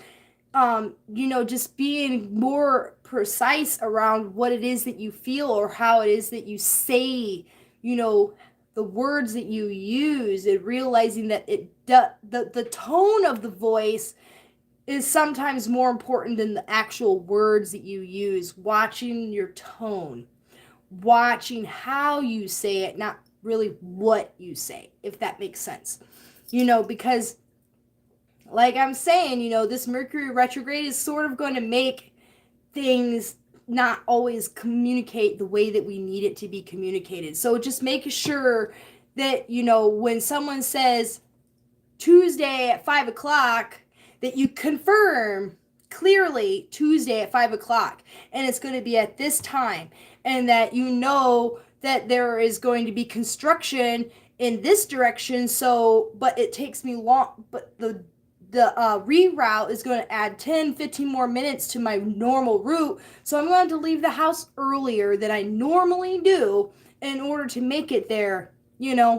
A: just being more precise around what it is that you feel, or how it is that you say, the words that you use, and realizing that the tone of the voice is sometimes more important than the actual words that you use. Watching your tone, watching how you say it, not really what you say, if that makes sense. Because like I'm saying, this Mercury retrograde is sort of going to make things not always communicate the way that we need it to be communicated. So just make sure that, when someone says Tuesday at 5 o'clock, that you confirm clearly Tuesday at 5 o'clock, and it's going to be at this time, and that that there is going to be construction in this direction. So, but it takes me long, but the reroute is going to add 10-15 more minutes to my normal route, so I'm going to leave the house earlier than I normally do in order to make it there.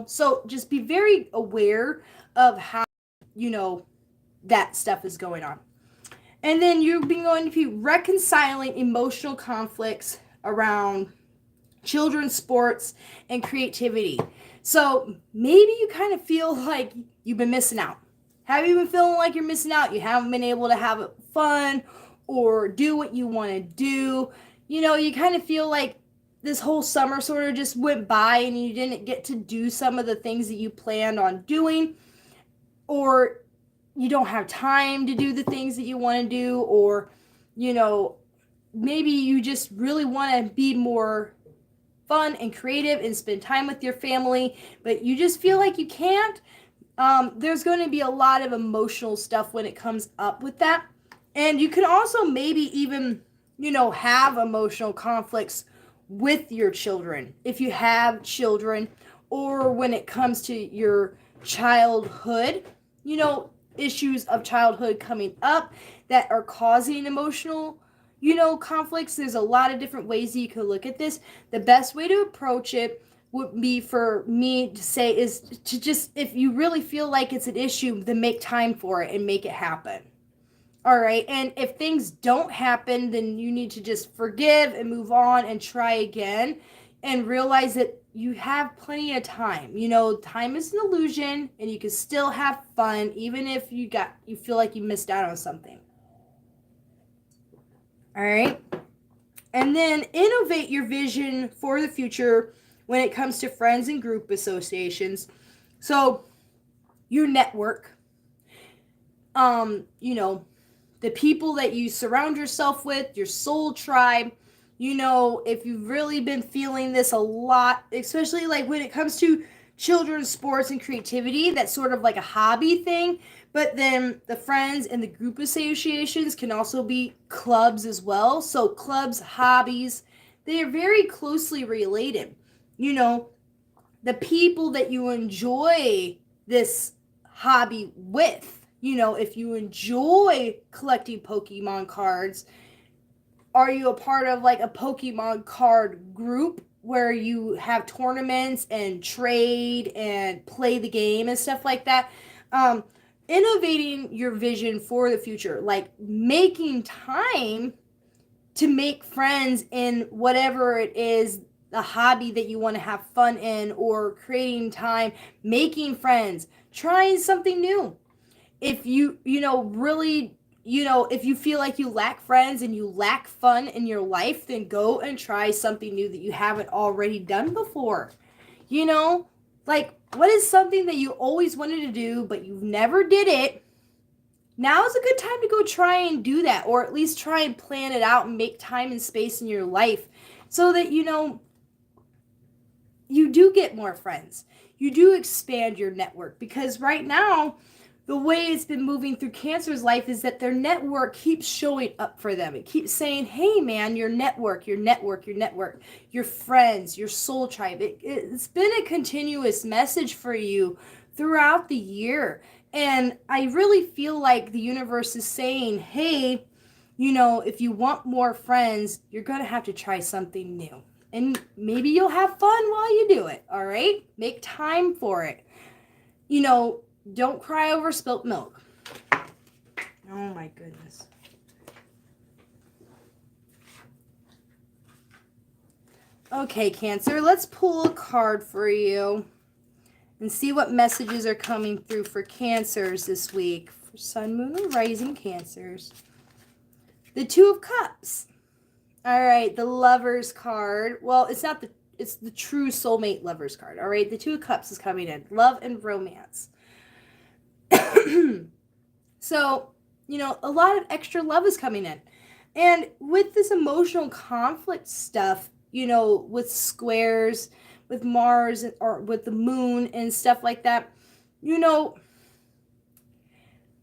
A: So just be very aware of how that stuff is going on. And then you're going to be reconciling emotional conflicts around children's sports and creativity. So maybe you kind of feel like you've been missing out. Have you been feeling like you're missing out? You haven't been able to have fun or do what you want to do. You kind of feel like this whole summer sort of just went by and you didn't get to do some of the things that you planned on doing, or you don't have time to do the things that you want to do, or, maybe you just really want to be more fun and creative and spend time with your family, but you just feel like you can't. There's going to be a lot of emotional stuff when it comes up with that. And you can also maybe even, have emotional conflicts with your children, if you have children, or when it comes to your childhood, issues of childhood coming up that are causing emotional, conflicts. There's a lot of different ways that you could look at this. The best way to approach it would be for me to say is to just, if you really feel like it's an issue, then make time for it and make it happen. All right. And if things don't happen, then you need to just forgive and move on and try again, and realize that you have plenty of time. Time is an illusion, and you can still have fun even if you feel like you missed out on something. All right. And then innovate your vision for the future when it comes to friends and group associations. So your network, the people that you surround yourself with, your soul tribe. If you've really been feeling this a lot, especially like when it comes to children's sports and creativity, that's sort of like a hobby thing. But then the friends and the group associations can also be clubs as well. So clubs, hobbies, they are very closely related. The people that you enjoy this hobby with, if you enjoy collecting Pokemon cards, are you a part of like a Pokemon card group where you have tournaments and trade and play the game and stuff like that? Innovating your vision for the future, like making time to make friends in whatever it is, the hobby that you want to have fun in, or creating time, making friends, trying something new. If you, really, if you feel like you lack friends and you lack fun in your life, then go and try something new that you haven't already done before. Like, what is something that you always wanted to do, but you never did it? Now is a good time to go try and do that, or at least try and plan it out and make time and space in your life so that, you do get more friends. You do expand your network, because right now, the way it's been moving through Cancer's life is that their network keeps showing up for them. It keeps saying, hey man, your network, your network, your network, your friends, your soul tribe. It's been a continuous message for you throughout the year. And I really feel like the universe is saying, hey, if you want more friends, you're going to have to try something new. And maybe you'll have fun while you do it, all right? Make time for it. Don't cry over spilt milk. Oh my goodness. Okay, Cancer, let's pull a card for you and see what messages are coming through for Cancers this week. For Sun, Moon, and Rising Cancers. The Two of Cups. All right, the Lovers card. Well, it's the true soulmate Lovers card. All right, the Two of Cups is coming in. Love and romance. So, a lot of extra love is coming in. And with this emotional conflict stuff, with squares, with Mars, or with the moon and stuff like that,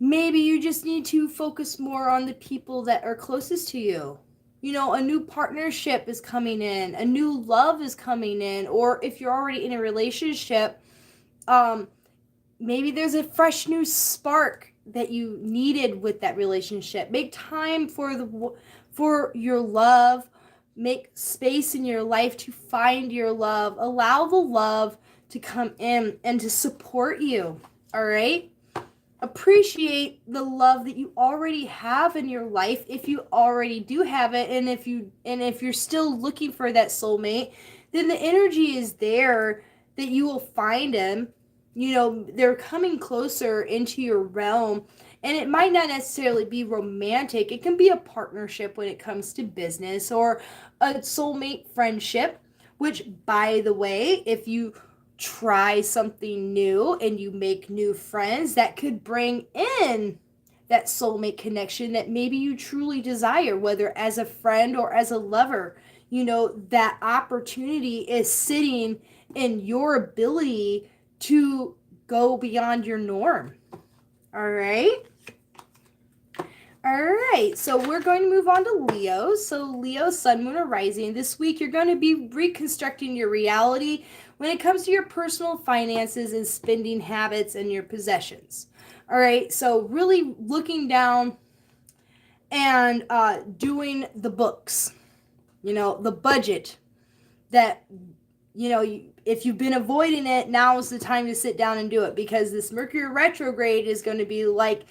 A: maybe you just need to focus more on the people that are closest to you. A new partnership is coming in, a new love is coming in, or if you're already in a relationship, maybe there's a fresh new spark that you needed with that relationship. Make time for your love. Make space in your life to find your love. Allow the love to come in and to support you. All right? Appreciate the love that you already have in your life, if you already do have it, and if you're still looking for that soulmate, then the energy is there that you will find them. They're coming closer into your realm, and it might not necessarily be romantic. It can be a partnership when it comes to business, or a soulmate friendship, which, by the way, if you try something new and you make new friends, that could bring in that soulmate connection that maybe you truly desire, whether as a friend or as a lover. That opportunity is sitting in your ability to go beyond your norm. All right. All right, so we're going to move on to Leo. So Leo, Sun, Moon, or Rising. This week, you're going to be reconstructing your reality when it comes to your personal finances and spending habits and your possessions. All right, so really looking down and doing the books, the budget that, if you've been avoiding it, now is the time to sit down and do it, because this Mercury retrograde is going to be like,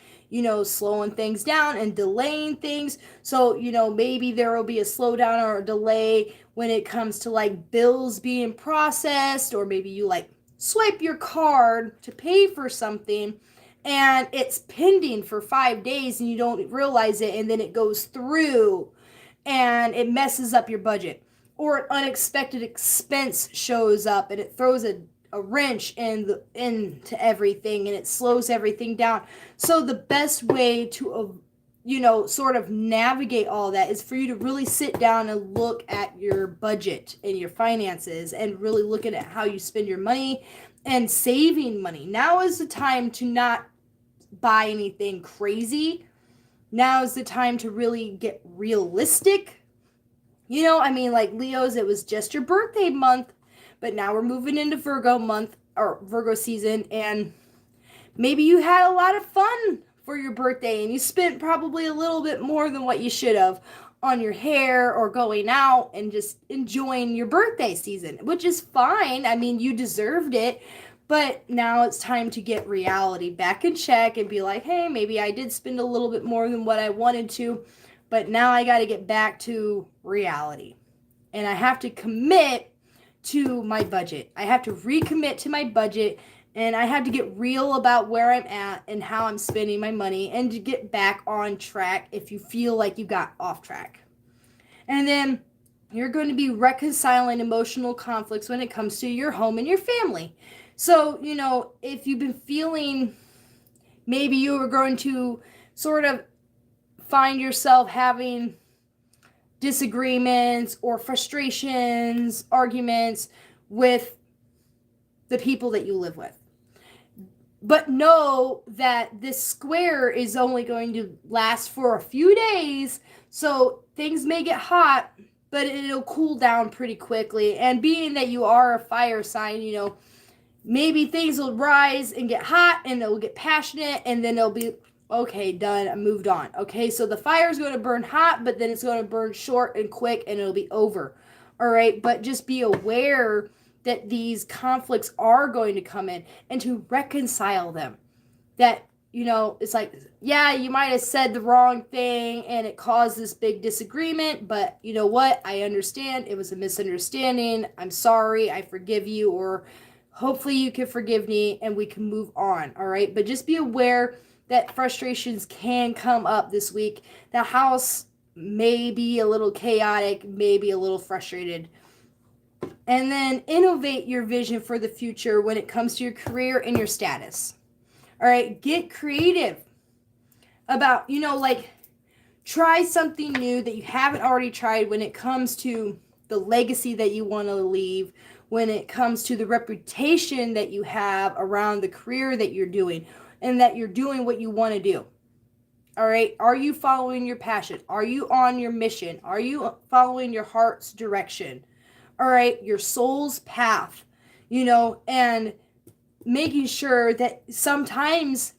A: slowing things down and delaying things. So, maybe there will be a slowdown or a delay when it comes to like bills being processed, or maybe you like swipe your card to pay for something and it's pending for 5 days and you don't realize it, and then it goes through and it messes up your budget. Or an unexpected expense shows up and it throws a wrench into everything, and it slows everything down. So the best way to, sort of navigate all that is for you to really sit down and look at your budget and your finances, and really looking at how you spend your money and saving money. Now is the time to not buy anything crazy. Now is the time to really get realistic. Like Leo's, it was just your birthday month, but now we're moving into Virgo month, or Virgo season, and maybe you had a lot of fun for your birthday and you spent probably a little bit more than what you should have on your hair or going out and just enjoying your birthday season, which is fine. You deserved it, but now it's time to get reality back in check and be like, hey, maybe I did spend a little bit more than what I wanted to, but now I got to get back to reality. And I have to commit to my budget. I have to recommit to my budget, and I have to get real about where I'm at and how I'm spending my money, and to get back on track if you feel like you got off track. And then you're going to be reconciling emotional conflicts when it comes to your home and your family. So, if you've been feeling, maybe you are going to sort of find yourself having disagreements or frustrations, arguments with the people that you live with. But know that this square is only going to last for a few days, so things may get hot, but it'll cool down pretty quickly. And being that you are a fire sign, maybe things will rise and get hot and it'll get passionate, and then it'll be, okay, done, I moved on. Okay, so the fire is going to burn hot, but then it's going to burn short and quick and it'll be over. All right, but just be aware that these conflicts are going to come in and to reconcile them. That, it's like, yeah, you might have said the wrong thing and it caused this big disagreement, but you know what? I understand. It was a misunderstanding. I'm sorry. I forgive you, or hopefully you can forgive me and we can move on. All right. But just be aware that frustrations can come up this week. The house may be a little chaotic, maybe a little frustrated. And then innovate your vision for the future when it comes to your career and your status. All right, get creative about, try something new that you haven't already tried when it comes to the legacy that you want to leave, when it comes to the reputation that you have around the career that you're doing, and that you're doing what you want to do. All right, are you following your passion? Are you on your mission? Are you following your heart's direction? All right, your soul's path, and making sure that sometimes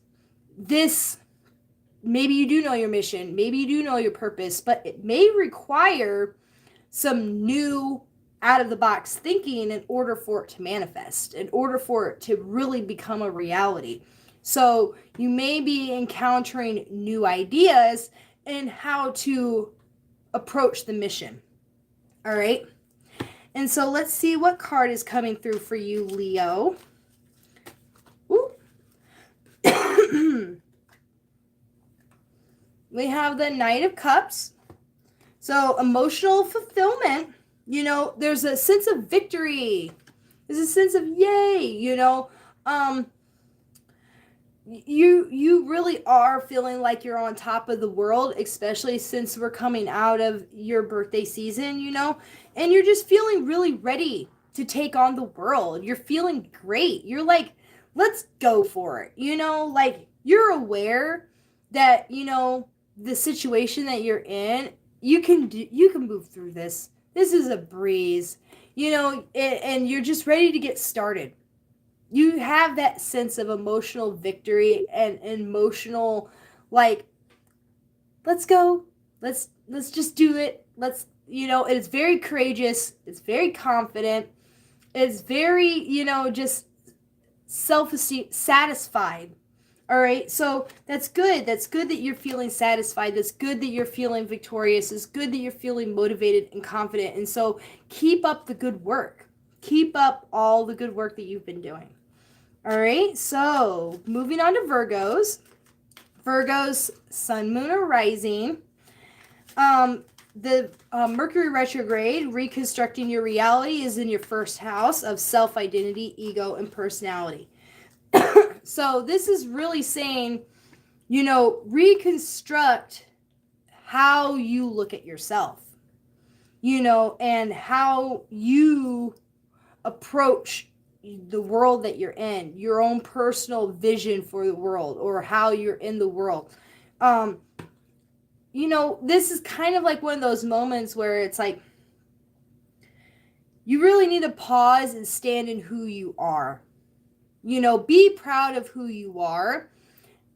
A: maybe you do know your mission, maybe you do know your purpose, but it may require some new out of the box thinking in order for it to manifest, in order for it to really become a reality. So you may be encountering new ideas and how to approach the mission. All right. And so let's see what card is coming through for you, Leo. We have the Knight of Cups. So emotional fulfillment, there's a sense of victory. There's a sense of yay, you really are feeling like you're on top of the world, especially since we're coming out of your birthday season, and you're just feeling really ready to take on the world. You're feeling great. You're like, let's go for it. You're aware that, the situation that you're in, you can move through this. This is a breeze, and you're just ready to get started. You have that sense of emotional victory and emotional, like, let's go. Let's just do it. It's very courageous. It's very confident. It's very, just self-esteem, satisfied. All right. So that's good. That's good that you're feeling satisfied. That's good that you're feeling victorious. It's good that you're feeling motivated and confident. And so keep up the good work. Keep up all the good work that you've been doing. All right, so moving on to Virgos. Virgos, sun, moon, or rising. The Mercury retrograde, reconstructing your reality, is in your first house of self-identity, ego, and personality. So this is really saying, reconstruct how you look at yourself, and how you approach the world that you're in, your own personal vision for the world, or how you're in the world. This is kind of like one of those moments where it's like, you really need to pause and stand in who you are. Be proud of who you are,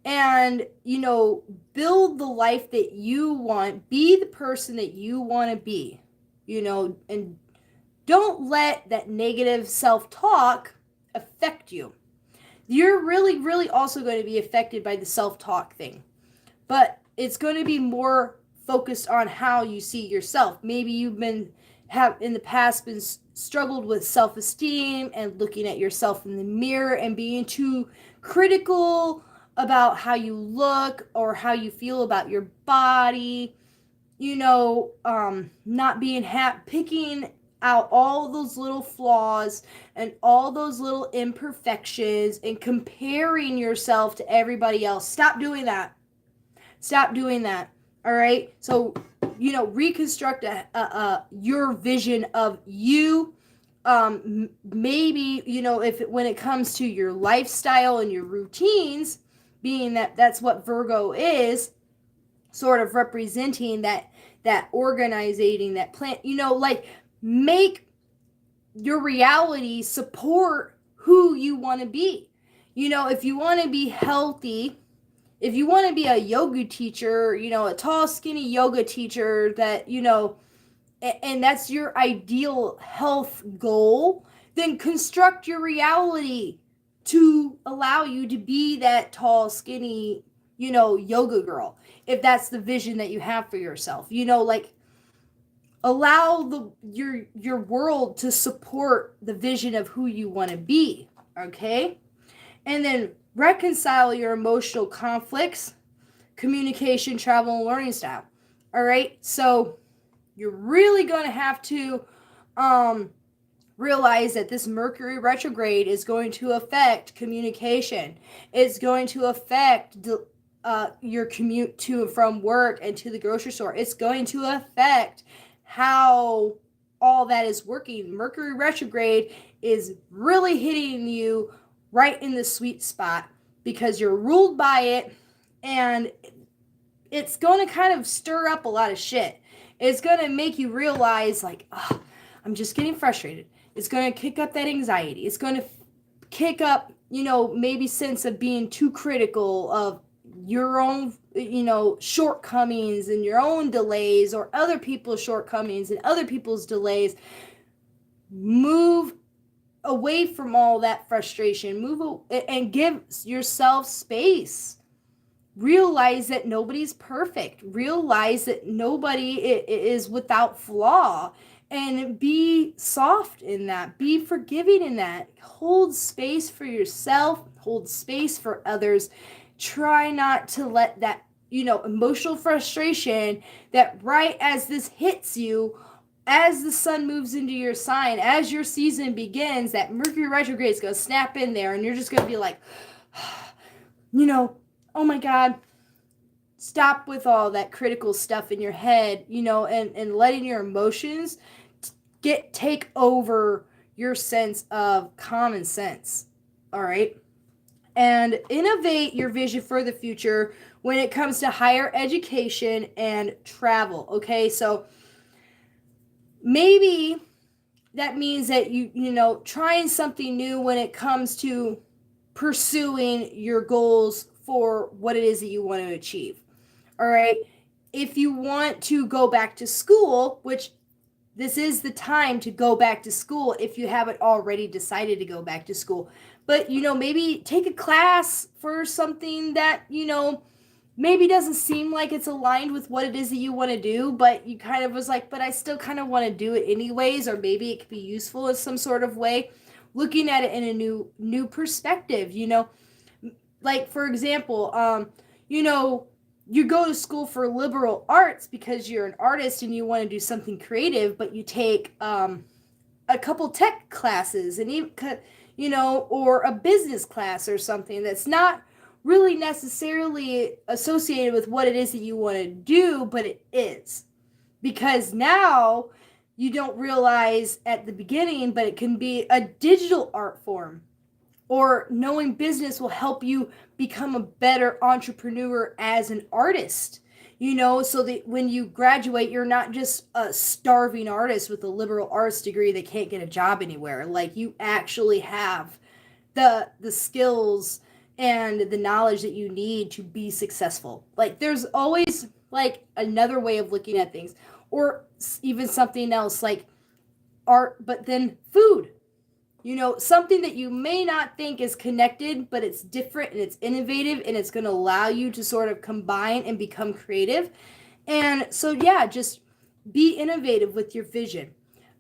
A: and, build the life that you want, be the person that you want to be, and don't let that negative self-talk affect you. You're really, really also going to be affected by the self-talk thing. But it's going to be more focused on how you see yourself. Maybe you've have in the past been struggled with self-esteem and looking at yourself in the mirror and being too critical about how you look or how you feel about your body. Not being picking out all those little flaws and all those little imperfections and comparing yourself to everybody else. Stop doing that. All right. So, reconstruct your vision of you, maybe, when it comes to your lifestyle and your routines, being that that's what Virgo is, sort of representing that organizing, that plan, like, make your reality support who you want to be. If you want to be healthy, if you want to be a yoga teacher, a tall, skinny yoga teacher that, and that's your ideal health goal, then construct your reality to allow you to be that tall, skinny, yoga girl. If that's the vision that you have for yourself, like, allow your world to support the vision of who you want to be. Okay? And then reconcile your emotional conflicts, communication, travel, and learning style. All right? So you're really going to have to realize that this Mercury retrograde is going to affect communication. It's going to affect your commute to and from work and to the grocery store. It's going to affect how all that is working. Mercury retrograde is really hitting you right in the sweet spot because you're ruled by it, and it's going to kind of stir up a lot of shit. It's going to make you realize, like, oh, I'm just getting frustrated. It's going to kick up that anxiety. It's going to kick up, maybe sense of being too critical of your own, shortcomings and your own delays, or other people's shortcomings and other people's delays. Move away from all that frustration. Move and give yourself space. Realize that nobody's perfect. Realize that nobody is without flaw. And be soft in that. Be forgiving in that. Hold space for yourself. Hold space for others. Try not to let that, emotional frustration that right as this hits you, as the sun moves into your sign, as your season begins, that Mercury retrograde is going to snap in there, and you're just going to be like, oh my God, stop with all that critical stuff in your head, and letting your emotions take over your sense of common sense. All right. And innovate your vision for the future when it comes to higher education and travel. Okay. So maybe that means that trying something new when it comes to pursuing your goals for what it is that you want to achieve. All right. If you want to go back to school, which this is the time to go back to school if you haven't already decided to go back to school. But, maybe take a class for something that, maybe doesn't seem like it's aligned with what it is that you want to do, but you kind of was like, but I still kind of want to do it anyways, or maybe it could be useful in some sort of way. Looking at it in a new perspective, like, for example, you go to school for liberal arts because you're an artist and you want to do something creative, but you take a couple tech classes and even, or a business class or something that's not really necessarily associated with what it is that you want to do, but it is. Because now you don't realize at the beginning, but it can be a digital art form. Or knowing business will help you become a better entrepreneur as an artist, so that when you graduate, you're not just a starving artist with a liberal arts degree that can't get a job anywhere. Like, you actually have the skills and the knowledge that you need to be successful. Like, there's always, like, another way of looking at things, or even something else like art, but then food. Something that you may not think is connected, but it's different and it's innovative, and it's going to allow you to sort of combine and become creative. And so, yeah, just be innovative with your vision.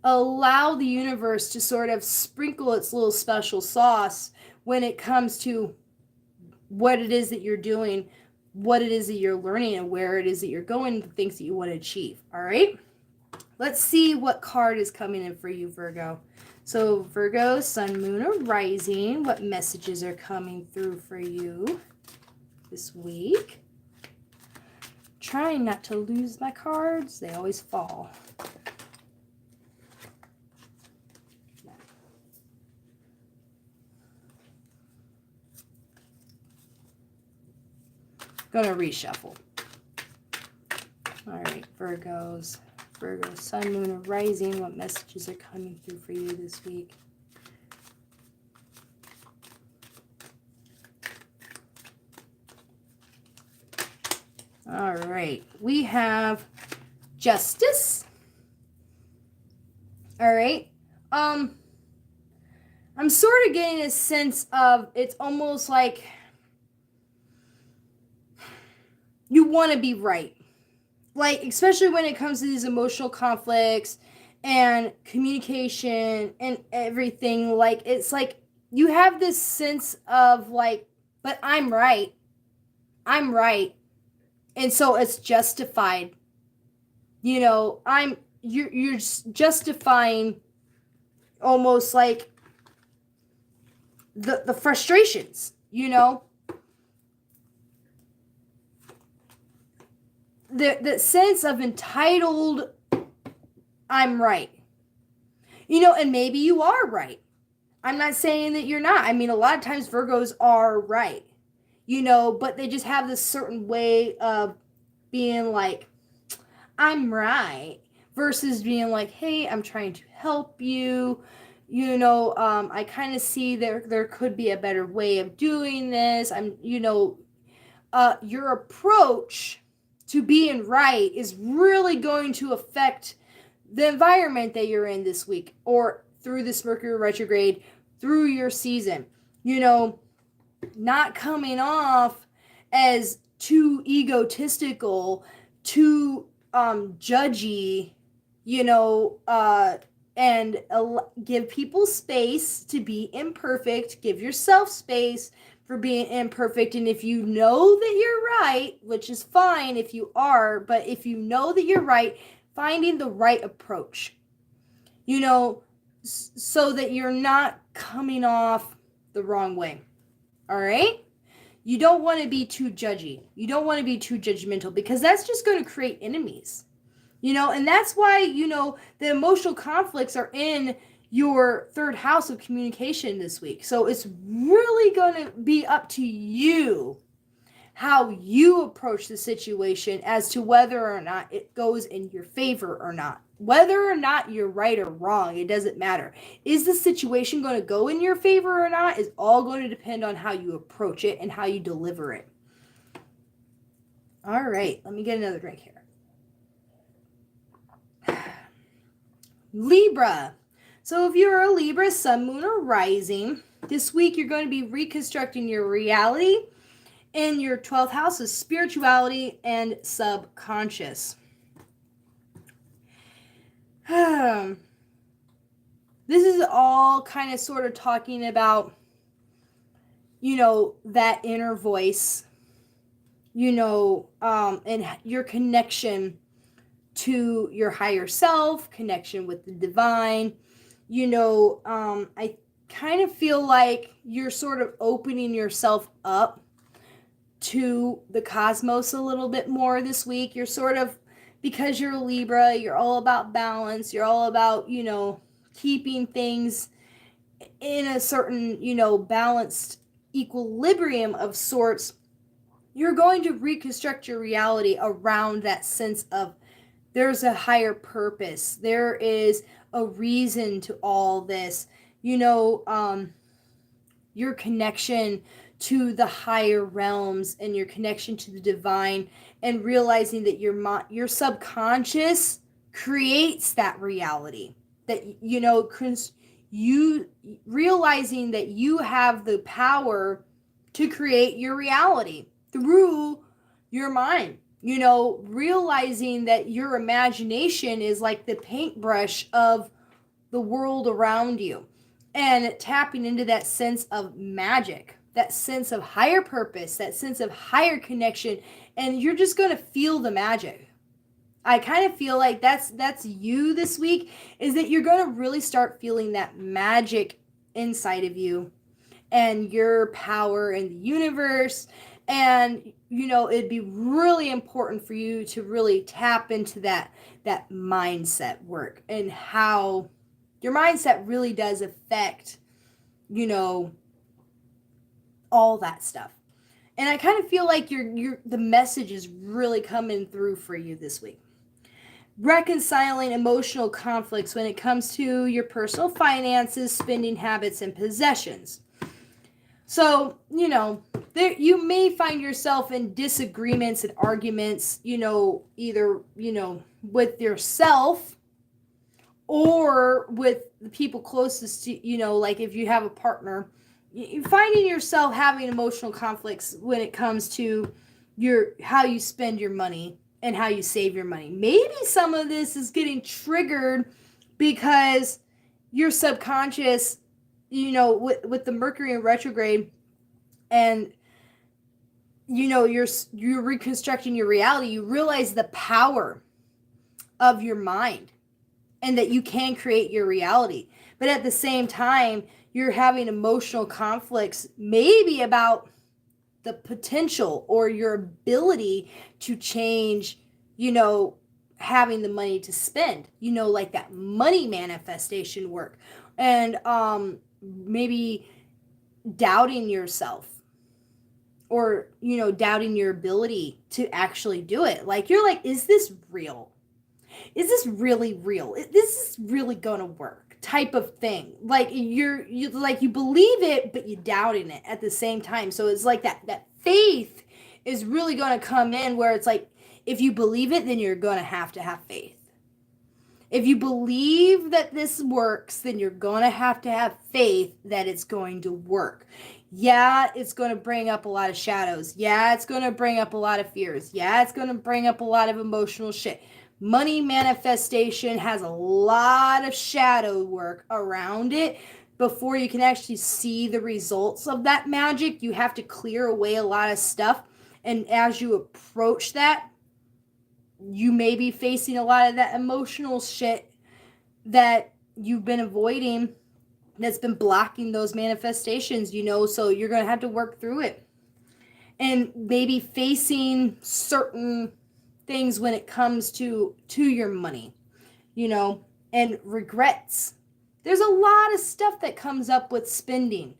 A: Allow the universe to sort of sprinkle its little special sauce when it comes to what it is that you're doing, what it is that you're learning, and where it is that you're going, the things that you want to achieve. All right? Let's see what card is coming in for you, Virgo. So Virgo, sun, moon, or rising, what messages are coming through for you this week? Trying not to lose my cards. They always fall. Gonna reshuffle. All right, Virgo, sun, moon, or rising. What messages are coming through for you this week? All right, we have Justice. All right. I'm sort of getting a sense of it's almost like you want to be right. Like, especially when it comes to these emotional conflicts and communication and everything, like, it's like you have this sense of like, but I'm right. I'm right. And so it's justified. You know, you're justifying almost like the frustrations, you know? The sense of entitled, I'm right. You know, and maybe you are right. I'm not saying that you're not. I mean, a lot of times Virgos are right, you know, but they just have this certain way of being like, I'm right, versus being like, hey, I'm trying to help you. You know, I kind of see there could be a better way of doing this. Your approach to being right is really going to affect the environment that you're in this week or through this Mercury retrograde, through your season. You know, not coming off as too egotistical, too judgy, you know, and give people space to be imperfect. Give yourself space for being imperfect. And if you know that you're right, which is fine if you are, but if you know that you're right, finding the right approach, you know, so that you're not coming off the wrong way. All right? You don't want to be too judgy. You don't want to be too judgmental because that's just going to create enemies. You know, and that's why, you know, the emotional conflicts are in your third house of communication this week. So it's really going to be up to you how you approach the situation as to whether or not it goes in your favor or not. Whether or not you're right or wrong, it doesn't matter. Is the situation going to go in your favor or not is all going to depend on how you approach it and how you deliver it. All right, let me get another drink here. Libra. So if you're a Libra, sun, moon, or rising, this week you're going to be reconstructing your reality in your 12th house of spirituality and subconscious. This is all kind of sort of talking about, you know, that inner voice, you know, and your connection to your higher self, connection with the divine. You know, I kind of feel like you're sort of opening yourself up to the cosmos a little bit more this week. You're sort of, because you're a Libra, you're all about balance. You're all about, you know, keeping things in a certain, you know, balanced equilibrium of sorts. You're going to reconstruct your reality around that sense of there's a higher purpose. There is a reason to all this. You know, your connection to the higher realms and your connection to the divine, and realizing that your subconscious creates that reality. That, you know, you realizing that you have the power to create your reality through your mind. You know, realizing that your imagination is like the paintbrush of the world around you, and tapping into that sense of magic, that sense of higher purpose, that sense of higher connection, and you're just going to feel the magic. I kind of feel like that's you this week, is that you're going to really start feeling that magic inside of you and your power in the universe. And, you know, it'd be really important for you to really tap into that mindset work, and how your mindset really does affect, you know, all that stuff. And I kind of feel like the message is really coming through for you this week. Reconciling emotional conflicts when it comes to your personal finances, spending habits, and possessions. So, you may find yourself in disagreements and arguments, either, with yourself or with the people closest to, like if you have a partner, you're finding yourself having emotional conflicts when it comes to how you spend your money and how you save your money. Maybe some of this is getting triggered because your subconscious, with the Mercury in retrograde, and you're reconstructing your reality, you realize the power of your mind and that you can create your reality. But at the same time, you're having emotional conflicts maybe about the potential or your ability to change, having the money to spend, like that money manifestation work. And maybe doubting yourself, or doubting your ability to actually do it. Like you're like, is this real? Is this really real? This is really gonna work, type of thing. Like you like, you believe it but you doubting it at the same time. So it's like that faith is really gonna come in, where it's like, if you believe it, then you're gonna have to have faith. If you believe that this works, then you're going to have faith that it's going to work. Yeah, it's going to bring up a lot of shadows. Yeah, it's going to bring up a lot of fears. Yeah, it's going to bring up a lot of emotional shit. Money manifestation has a lot of shadow work around it. Before you can actually see the results of that magic, you have to clear away a lot of stuff. And as you approach that, you may be facing a lot of that emotional shit that you've been avoiding, that's been blocking those manifestations, so you're going to have to work through it. And maybe facing certain things when it comes to your money, and regrets. There's a lot of stuff that comes up with spending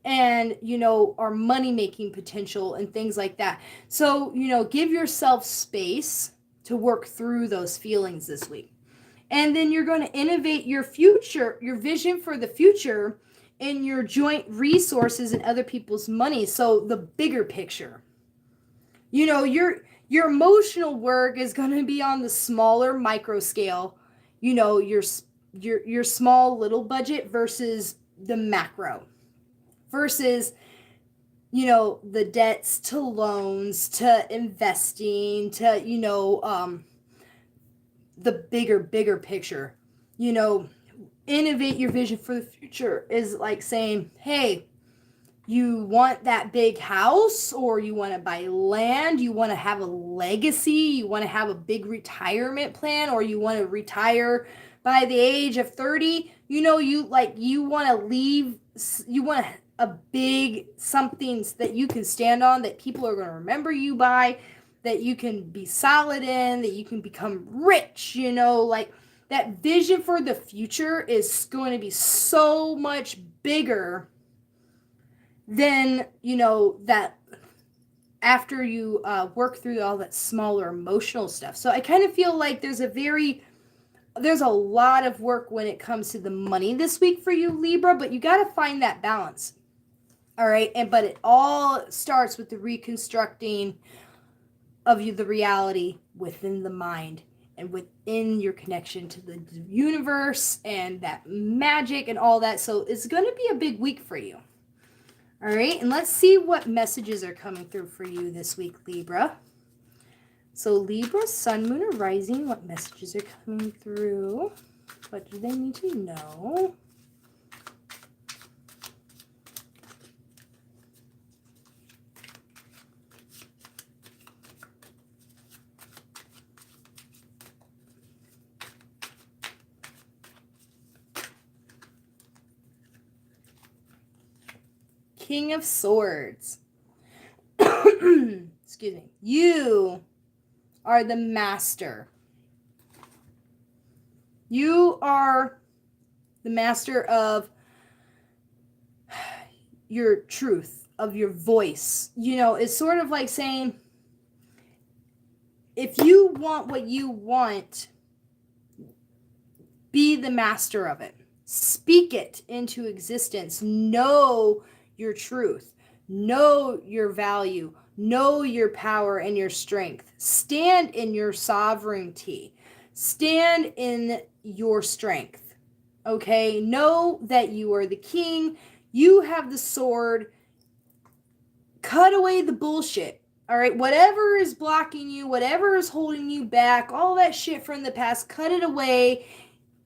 A: and, our money making potential and things like that. So, give yourself space to work through those feelings this week. And then you're going to innovate your future, your vision for the future, in your joint resources and other people's money. So the bigger picture, your emotional work is going to be on the smaller micro scale, your small little budget versus the macro, versus the debts to loans to investing to the bigger picture. Innovate your vision for the future is like saying, hey, you want that big house, or you want to buy land, you want to have a legacy, you want to have a big retirement plan, or you want to retire by the age of 30, you want to leave, you want a big something that you can stand on, that people are going to remember you by, that you can be solid in, that you can become rich, like that vision for the future is going to be so much bigger than, that after you work through all that smaller emotional stuff. So I kind of feel like there's a lot of work when it comes to the money this week for you, Libra, but you got to find that balance. All right. But it all starts with the reconstructing of the reality within the mind and within your connection to the universe and that magic and all that. So it's going to be a big week for you. All right, and let's see what messages are coming through for you this week, Libra. So Libra, Sun, Moon, or Rising, what messages are coming through? What do they need to know? King of Swords. Excuse me. You are the master. You are the master of your truth, your voice. It's sort of like saying, if you want what you want, be the master of it. Speak it into existence. Know your truth. Know your value. Know your power and your strength. Stand in your sovereignty. Stand in your strength. Okay? Know that you are the king. You have the sword. Cut away the bullshit. All right? Whatever is blocking you, whatever is holding you back, all that shit from the past, cut it away.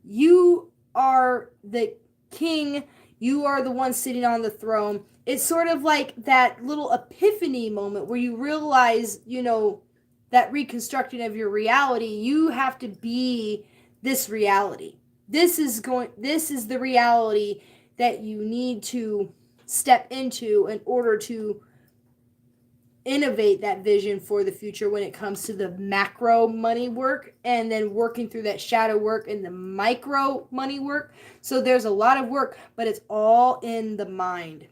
A: You are the king. You are the one sitting on the throne. It's sort of like that little epiphany moment where you realize, that reconstructing of your reality, you have to be this reality. This is the reality that you need to step into in order to innovate that vision for the future when it comes to the macro money work, and then working through that shadow work and the micro money work. So there's a lot of work, but it's all in the mind.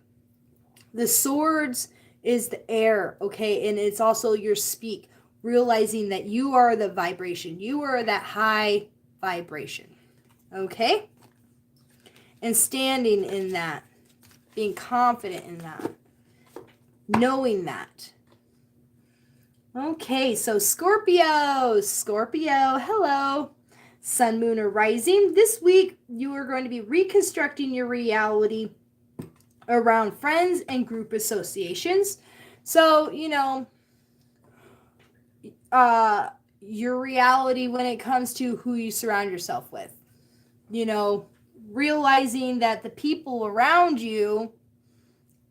A: The swords is the air, okay? And it's also your speak, realizing that you are the vibration. You are that high vibration, okay? And standing in that, being confident in that, knowing that. Okay, so Scorpio, hello. Sun, moon, or rising. This week, you are going to be reconstructing your reality around friends and group associations. So, your reality when it comes to who you surround yourself with. Realizing that the people around you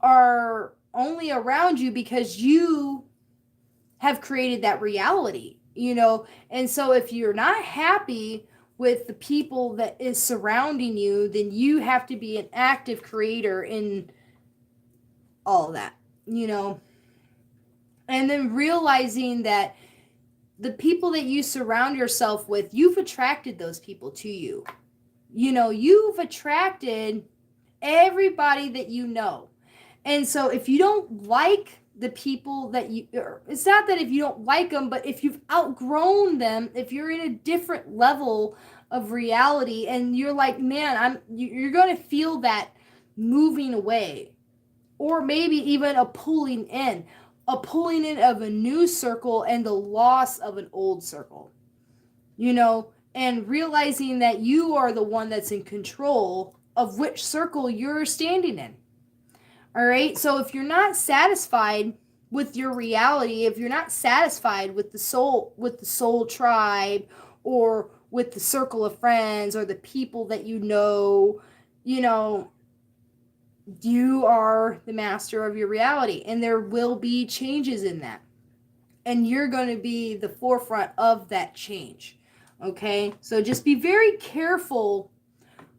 A: are only around you because you have created that reality, and so if you're not happy with the people that is surrounding you, then you have to be an active creator in all that, and then realizing that the people that you surround yourself with, you've attracted those people to you. You've attracted everybody that you know. And so if you don't like the people that it's not that if you don't like them, but if you've outgrown them, if you're in a different level of reality and you're like, man, you're going to feel that moving away, or maybe even a pulling in of a new circle and the loss of an old circle, and realizing that you are the one that's in control of which circle you're standing in. All right. So if you're not satisfied with your reality, if you're not satisfied with the soul tribe, or with the circle of friends, or the people that you are the master of your reality, and there will be changes in that. And you're going to be the forefront of that change. Okay? So just be very careful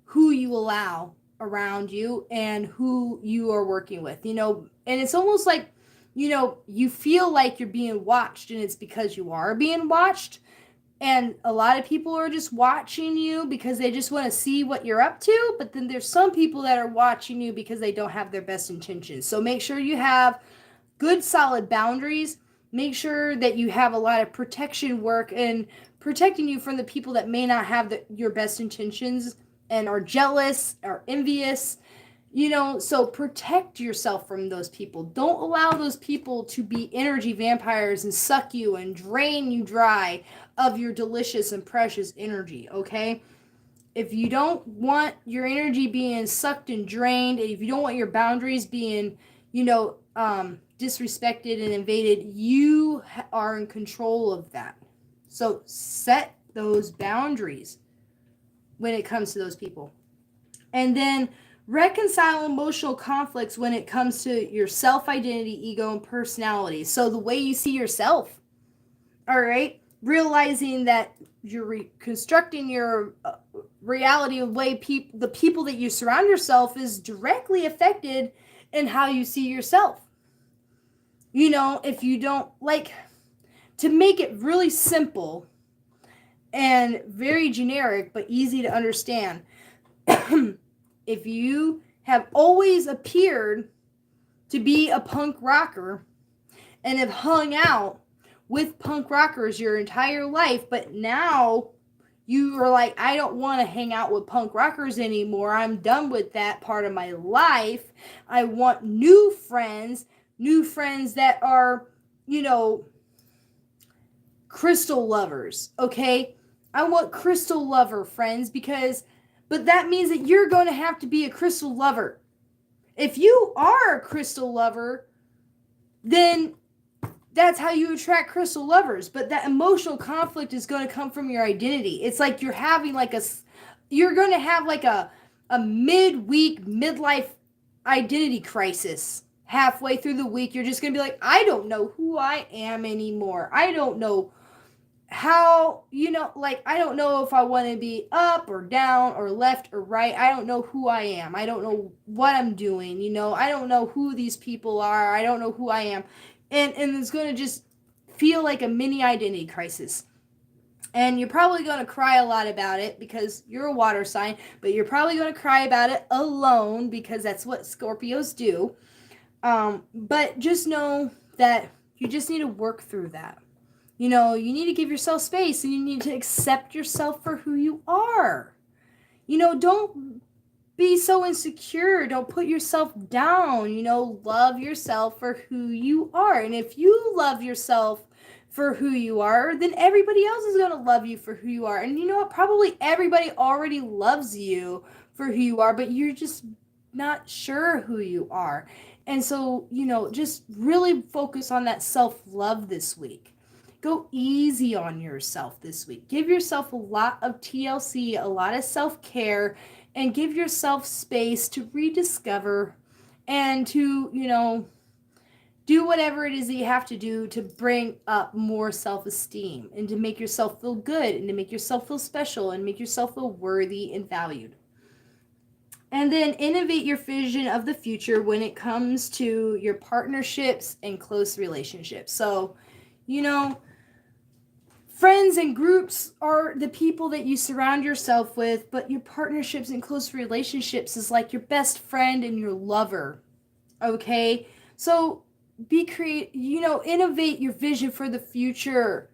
A: who you allow around you and who you are working with, and it's almost like, you feel like you're being watched, and it's because you are being watched. And a lot of people are just watching you because they just want to see what you're up to. But then there's some people that are watching you because they don't have their best intentions. So make sure you have good, solid boundaries. Make sure that you have a lot of protection work and protecting you from the people that may not have your best intentions and are jealous or envious. So protect yourself from those people. Don't allow those people to be energy vampires and suck you and drain you dry of your delicious and precious energy, okay? If you don't want your energy being sucked and drained, and if you don't want your boundaries being, disrespected and invaded, you are in control of that. So set those boundaries when it comes to those people. And then reconcile emotional conflicts when it comes to your self-identity, ego, and personality. So the way you see yourself, all right? Realizing that you're reconstructing your reality of way the people that you surround yourself is directly affected in how you see yourself. If you don't to make it really simple and very generic but easy to understand, if you have always appeared to be a punk rocker and have hung out with punk rockers your entire life, but now you are like, I don't want to hang out with punk rockers anymore. I'm done with that part of my life. I want new friends that are, crystal lovers, okay? I want crystal lover friends but that means that you're going to have to be a crystal lover. If you are a crystal lover, then that's how you attract crystal lovers. But that emotional conflict is going to come from your identity. It's like you're having you're going to have like a midweek, midlife identity crisis. Halfway through the week, you're just going to be like, I don't know who I am anymore. I don't know how, I don't know if I want to be up or down or left or right. I don't know who I am. I don't know what I'm doing. I don't know who these people are. I don't know who I am. And it's going to just feel like a mini identity crisis. And you're probably going to cry a lot about it because you're a water sign, but you're probably going to cry about it alone because that's what Scorpios do. But just know that you just need to work through that. You need to give yourself space and you need to accept yourself for who you are. Don't be so insecure. Don't put yourself down. Love yourself for who you are. And if you love yourself for who you are, then everybody else is going to love you for who you are. And you know what? Probably everybody already loves you for who you are, but you're just not sure who you are. And so, just really focus on that self-love this week. Go easy on yourself this week. Give yourself a lot of TLC, a lot of self-care, and give yourself space to rediscover and to, do whatever it is that you have to do to bring up more self-esteem and to make yourself feel good and to make yourself feel special and make yourself feel worthy and valued. And then innovate your vision of the future when it comes to your partnerships and close relationships. So, friends and groups are the people that you surround yourself with, but your partnerships and close relationships is like your best friend and your lover. Okay? So be creative, innovate your vision for the future.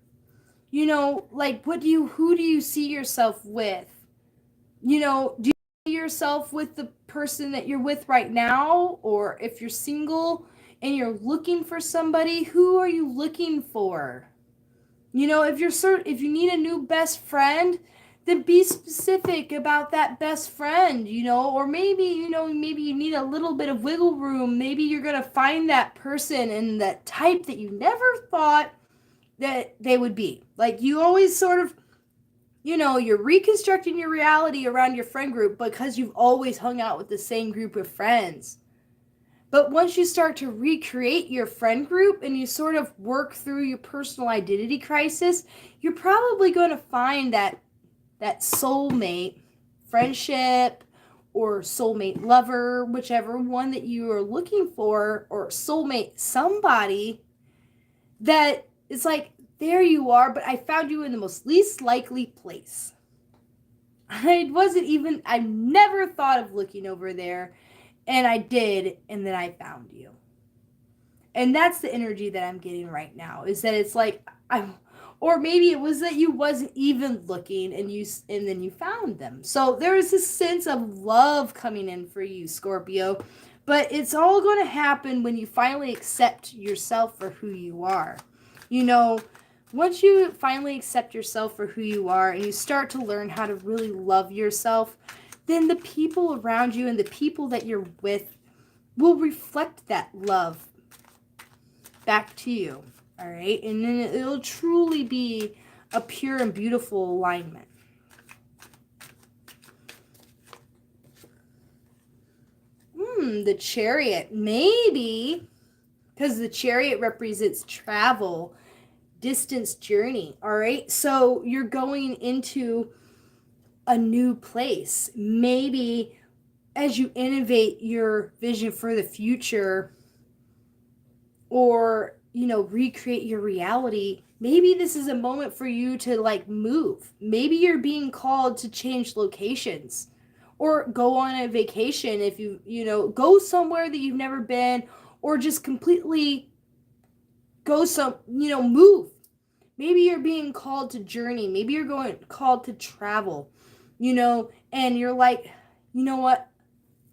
A: Who do you see yourself with? Do you see yourself with the person that you're with right now? Or if you're single and you're looking for somebody, who are you looking for? If you need a new best friend, then be specific about that best friend, or maybe, maybe you need a little bit of wiggle room. Maybe you're going to find that person and that type that you never thought that they would be. Like you always sort of, you're reconstructing your reality around your friend group because you've always hung out with the same group of friends. But once you start to recreate your friend group and you sort of work through your personal identity crisis, you're probably going to find that soulmate friendship or soulmate lover, whichever one that you are looking for, or soulmate somebody that is like, there you are, but I found you in the most least likely place. I never thought of looking over there. And I did, and then I found you. And that's the energy that I'm getting right now, is that it's like, or maybe it was that you wasn't even looking and then you found them. So there is this sense of love coming in for you, Scorpio. But it's all going to happen when you finally accept yourself for who you are. Once you finally accept yourself for who you are and you start to learn how to really love yourself, then the people around you and the people that you're with will reflect that love back to you, all right? And then it'll truly be a pure and beautiful alignment. The Chariot, maybe, because the Chariot represents travel, distance journey, all right? So you're going into a new place. Maybe as you innovate your vision for the future or, recreate your reality, maybe this is a moment for you to move. Maybe you're being called to change locations or go on a vacation if you go somewhere that you've never been, or just completely move. Maybe you're being called to journey. Maybe you're called to travel, and you're like, you know what?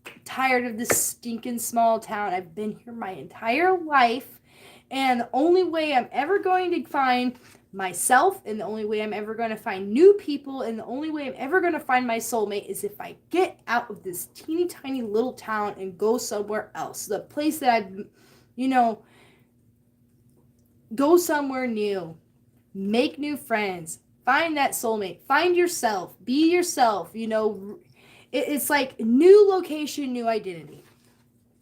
A: I'm tired of this stinking small town. I've been here my entire life, and the only way I'm ever going to find myself, and the only way I'm ever going to find new people, and the only way I'm ever going to find my soulmate is if I get out of this teeny tiny little town and go somewhere else. The place that I've, go somewhere new. Make new friends. Find that soulmate. Find yourself. Be yourself. It's like new location, new identity.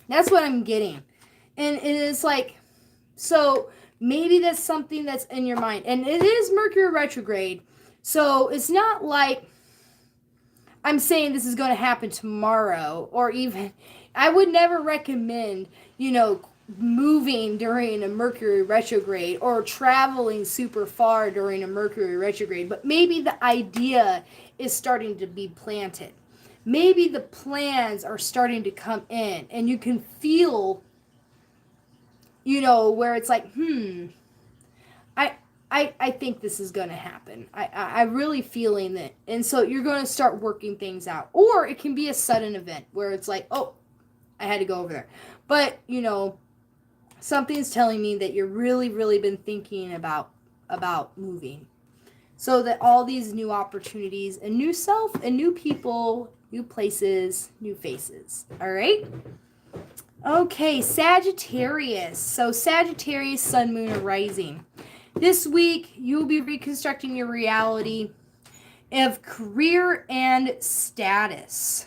A: That's what I'm getting. And it's like, so maybe that's something that's in your mind. And it is Mercury retrograde. So it's not like I'm saying this is going to happen tomorrow, or even, I would never recommend, moving during a Mercury retrograde or traveling super far during a Mercury retrograde, but maybe the idea is starting to be planted. Maybe the plans are starting to come in, and you can feel, where it's like, I think this is going to happen. I'm really feeling it. And so you're going to start working things out. Or it can be a sudden event where it's like, oh, I had to go over there. But, something's telling me that you're really, really been thinking about moving. So that all these new opportunities, a new self, and new people, new places, new faces. All right? Okay, Sagittarius. So Sagittarius, Sun, Moon, or Rising. This week, you'll be reconstructing your reality of career and status.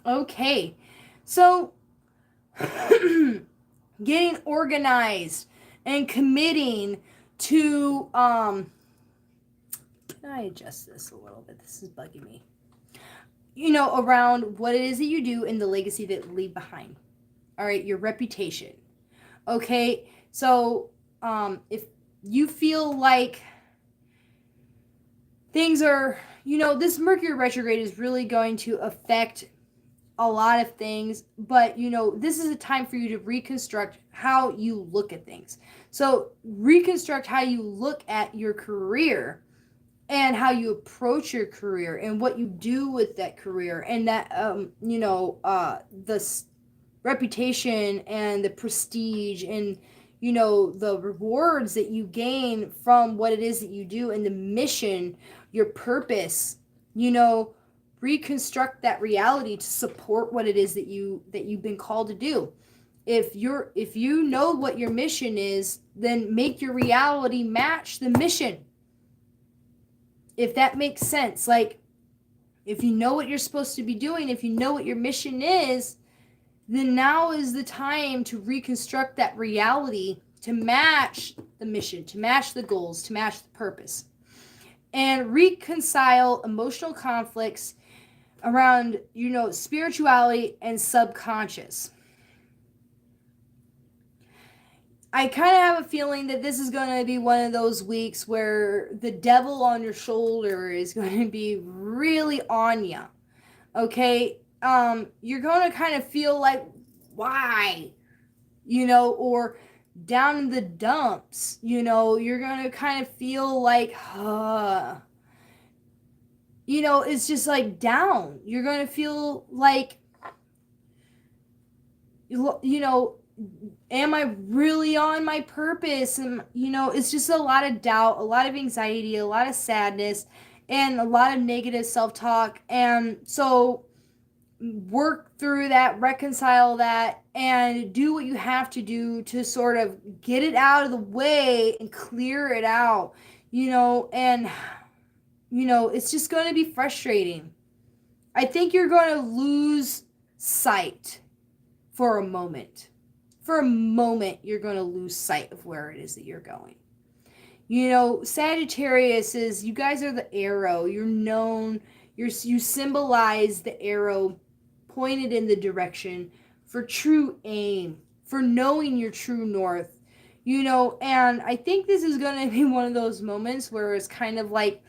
A: Okay, so getting organized and committing to, can I adjust this a little bit? This is bugging me. Around what it is that you do and the legacy that you leave behind. All right, your reputation. Okay, so if you feel like things are, this Mercury retrograde is really going to affect a lot of things, but this is a time for you to reconstruct how you look at things. So reconstruct how you look at your career and how you approach your career and what you do with that career, and that the reputation and the prestige and the rewards that you gain from what it is that you do, and the mission, your purpose, reconstruct that reality to support what it is that you've been called to do. If you know what your mission is, then make your reality match the mission. If that makes sense. Like, if you know what you're supposed to be doing, if you know what your mission is, then now is the time to reconstruct that reality to match the mission, to match the goals, to match the purpose. And reconcile emotional conflicts around, spirituality and subconscious. I kind of have a feeling that this is going to be one of those weeks where the devil on your shoulder is going to be really on you. Okay? You're going to kind of feel like, why? Or down in the dumps, you're going to kind of feel like, it's just like down. You're going to feel like, am I really on my purpose? And, it's just a lot of doubt, a lot of anxiety, a lot of sadness, and a lot of negative self-talk. And so work through that, reconcile that, and do what you have to do to sort of get it out of the way and clear it out, and, it's just going to be frustrating. I think you're going to lose sight for a moment. For a moment, you're going to lose sight of where it is that you're going. Sagittarius is, you guys are the arrow. You're known, you symbolize the arrow pointed in the direction for true aim, for knowing your true north, and I think this is going to be one of those moments where it's kind of like,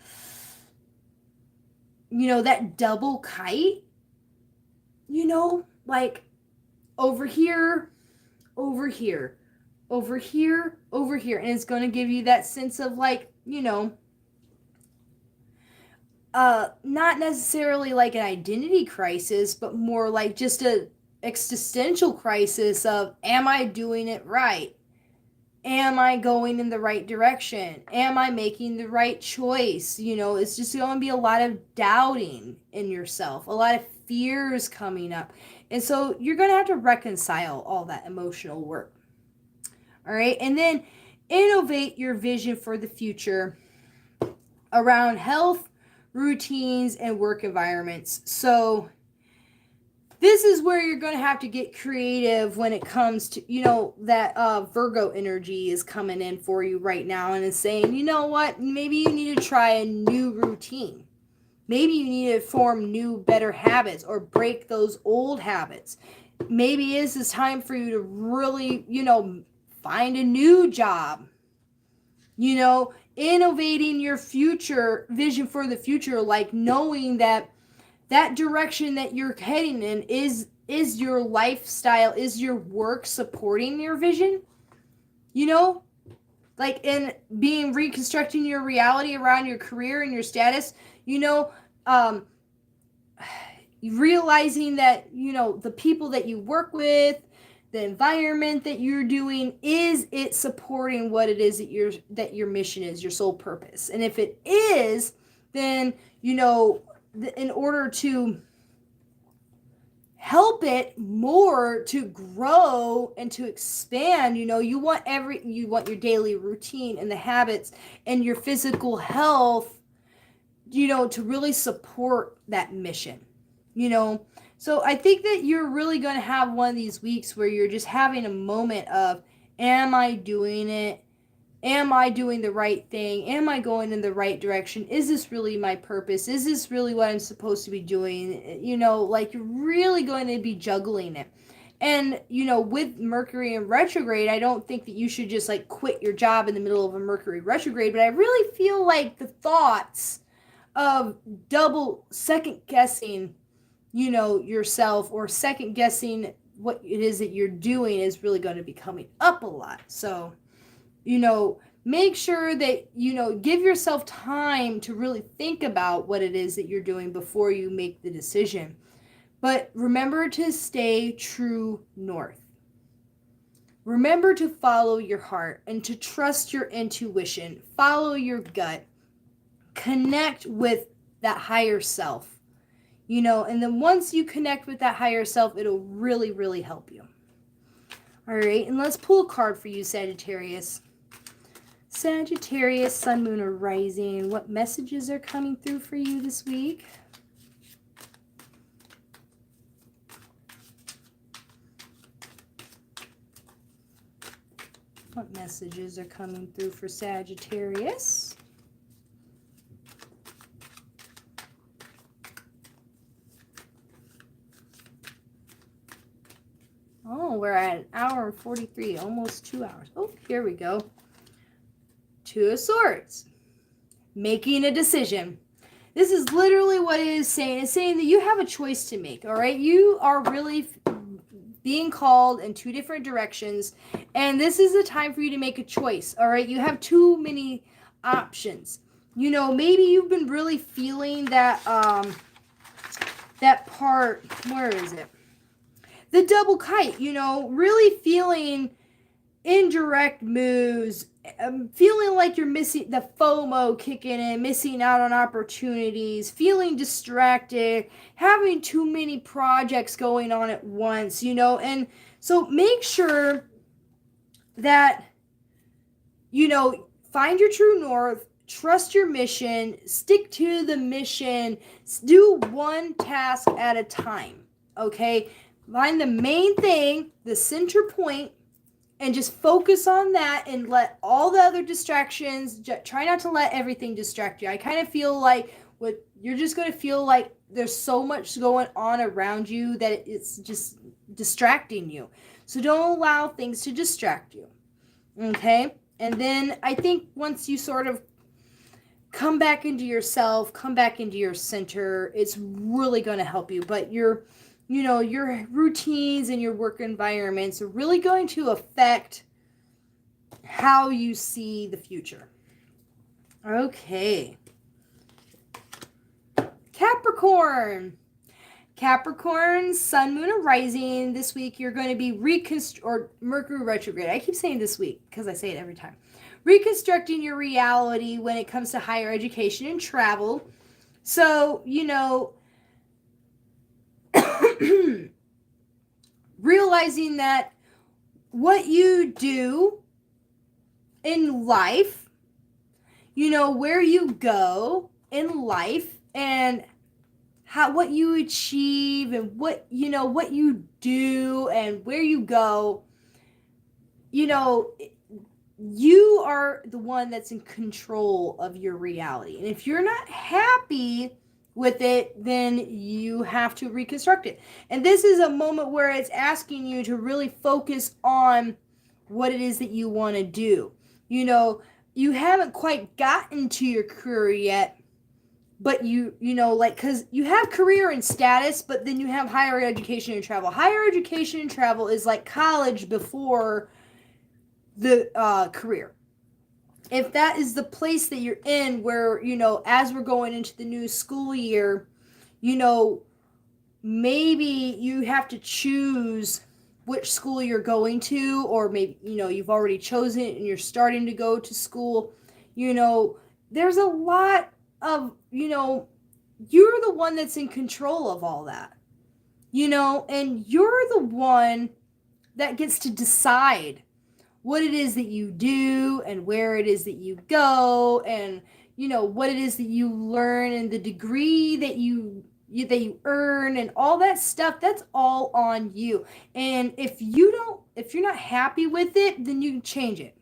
A: that double kite, like over here over here, over here, over here. And it's going to give you that sense of like, not necessarily like an identity crisis, but more like just a existential crisis of, am I doing it right? Am I going in the right direction? Am I making the right choice? It's just going to be a lot of doubting in yourself, a lot of fears coming up. And so you're going to have to reconcile all that emotional work. All right. And then innovate your vision for the future around health, routines, and work environments. So this is where you're going to have to get creative when it comes to, that Virgo energy is coming in for you right now and is saying, you know what, maybe you need to try a new routine. Maybe you need to form new, better habits or break those old habits. Maybe it's time for you to really, find a new job. Innovating your future, vision for the future, like knowing that direction that you're heading in is your lifestyle, is your work supporting your vision, like in being reconstructing your reality around your career and your status, realizing that, the people that you work with, the environment that you're doing, is it supporting what it is that your mission is, your sole purpose? And if it is, then, in order to help it more to grow and to expand, you want your daily routine and the habits and your physical health, to really support that mission, So I think that you're really going to have one of these weeks where you're just having a moment of, am I doing it? Am I doing the right thing? Am I going in the right direction? Is this really my purpose? Is this really what I'm supposed to be doing? Like you're really going to be juggling it. And, with Mercury in retrograde, I don't think that you should just like quit your job in the middle of a Mercury retrograde, but I really feel like the thoughts of double second guessing, yourself, or second guessing what it is that you're doing is really going to be coming up a lot. So, make sure that, give yourself time to really think about what it is that you're doing before you make the decision. But remember to stay true north. Remember to follow your heart and to trust your intuition. Follow your gut. Connect with that higher self. And then once you connect with that higher self, it'll really, really help you. All right, and let's pull a card for you, Sagittarius. Sagittarius, Sun, Moon, or Rising. What messages are coming through for you this week? What messages are coming through for Sagittarius? Oh, we're at 1 hour and 43, almost 2 hours. Oh, here we go. Two of Swords. Making a decision. This is literally what it is saying. It's saying that you have a choice to make, all right? You are really being called in two different directions, and this is the time for you to make a choice, all right? You have too many options. Maybe you've been really feeling that, that part, where is it? The double kite, really feeling indirect moves, feeling like you're missing the FOMO kicking in, missing out on opportunities, feeling distracted, having too many projects going on at once, and so make sure that, find your true north, trust your mission, stick to the mission, do one task at a time, okay? Find the main thing, the center point, and just focus on that and let all the other distractions, try not to let everything distract you. I kind of feel like you're just going to feel like there's so much going on around you that it's just distracting you. So don't allow things to distract you. Okay? And then I think once you sort of come back into yourself, come back into your center, it's really going to help you. But your routines and your work environments are really going to affect how you see the future. Okay. Capricorn, sun, moon, and rising. This week you're going to be or Mercury retrograde. I keep saying this week because I say it every time. Reconstructing your reality when it comes to higher education and travel. So, realizing that what you do in life, where you go in life, and what you achieve, and what you do and where you go, you are the one that's in control of your reality. And if you're not happy with it, then you have to reconstruct it. And this is a moment where it's asking you to really focus on what it is that you want to do. You haven't quite gotten to your career yet, but because you have career and status, but then you have higher education and travel. Higher education and travel is like college before the career. If that is the place that you're in, where, as we're going into the new school year, maybe you have to choose which school you're going to, or maybe, you've already chosen it and you're starting to go to school. There's a lot of, you're the one that's in control of all that, and you're the one that gets to decide what it is that you do and where it is that you go, and what it is that you learn and the degree that you earn and all that stuff. That's all on you. And if you're not happy with it, then you can change it.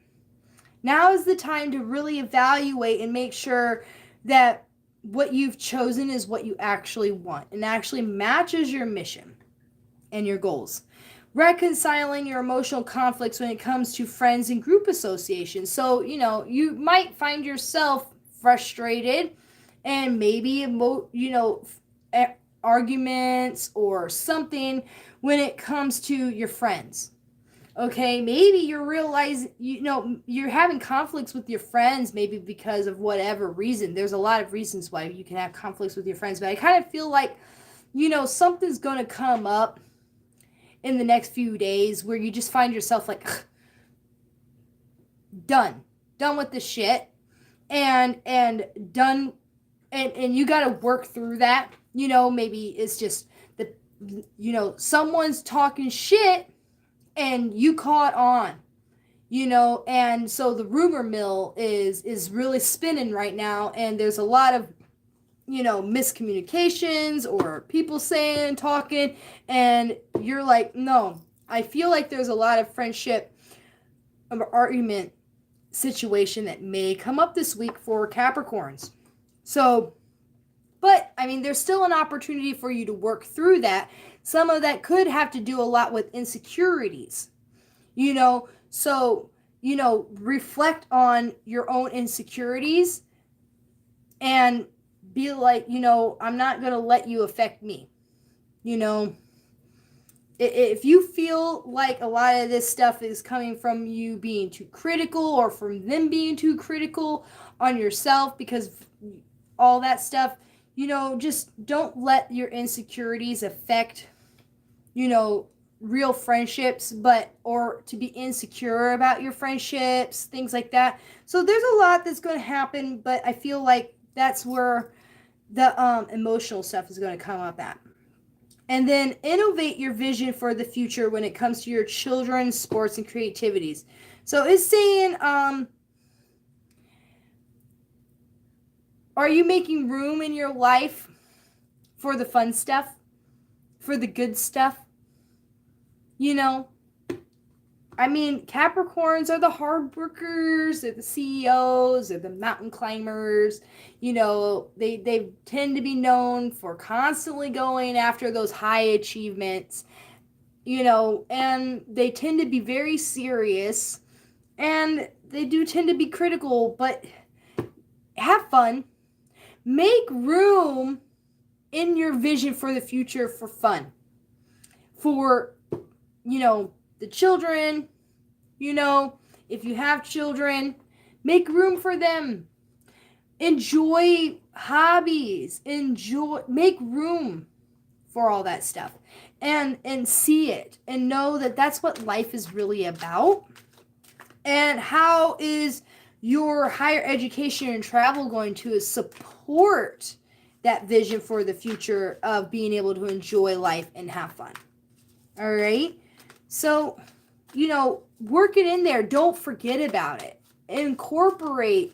A: Now is the time to really evaluate and make sure that what you've chosen is what you actually want and actually matches your mission and your goals. Reconciling your emotional conflicts when it comes to friends and group associations. So, you might find yourself frustrated and maybe, arguments or something when it comes to your friends. Okay, maybe you're realizing, you're having conflicts with your friends, maybe because of whatever reason. There's a lot of reasons why you can have conflicts with your friends, but I kind of feel like, something's going to come up in the next few days where you just find yourself like, done with this shit, and done, and you got to work through that. Maybe it's just that, someone's talking shit and you caught on, and so the rumor mill is really spinning right now, and there's a lot of miscommunications or people talking, and you're like, no, I feel like there's a lot of friendship argument situation that may come up this week for Capricorns. So, but I mean, there's still an opportunity for you to work through that. Some of that could have to do a lot with insecurities, so, reflect on your own insecurities and be like, I'm not going to let you affect me. If you feel like a lot of this stuff is coming from you being too critical or from them being too critical on yourself, because all that stuff, just don't let your insecurities affect, real friendships, or to be insecure about your friendships, things like that. So there's a lot that's going to happen, but I feel like that's where the emotional stuff is going to come up at. And then innovate your vision for the future when it comes to your children's sports and creativities. So it's saying, are you making room in your life for the fun stuff, for the good stuff? I mean, Capricorns are the hard workers, they're the CEOs, they're the mountain climbers. They tend to be known for constantly going after those high achievements, and they tend to be very serious, and they do tend to be critical, but have fun. Make room in your vision for the future for fun. for, the children, if you have children, make room for them. Enjoy hobbies. Make room for all that stuff. And see it. And know that that's what life is really about. And how is your higher education and travel going to support that vision for the future of being able to enjoy life and have fun? All right? So, work it in there. Don't forget about it. Incorporate,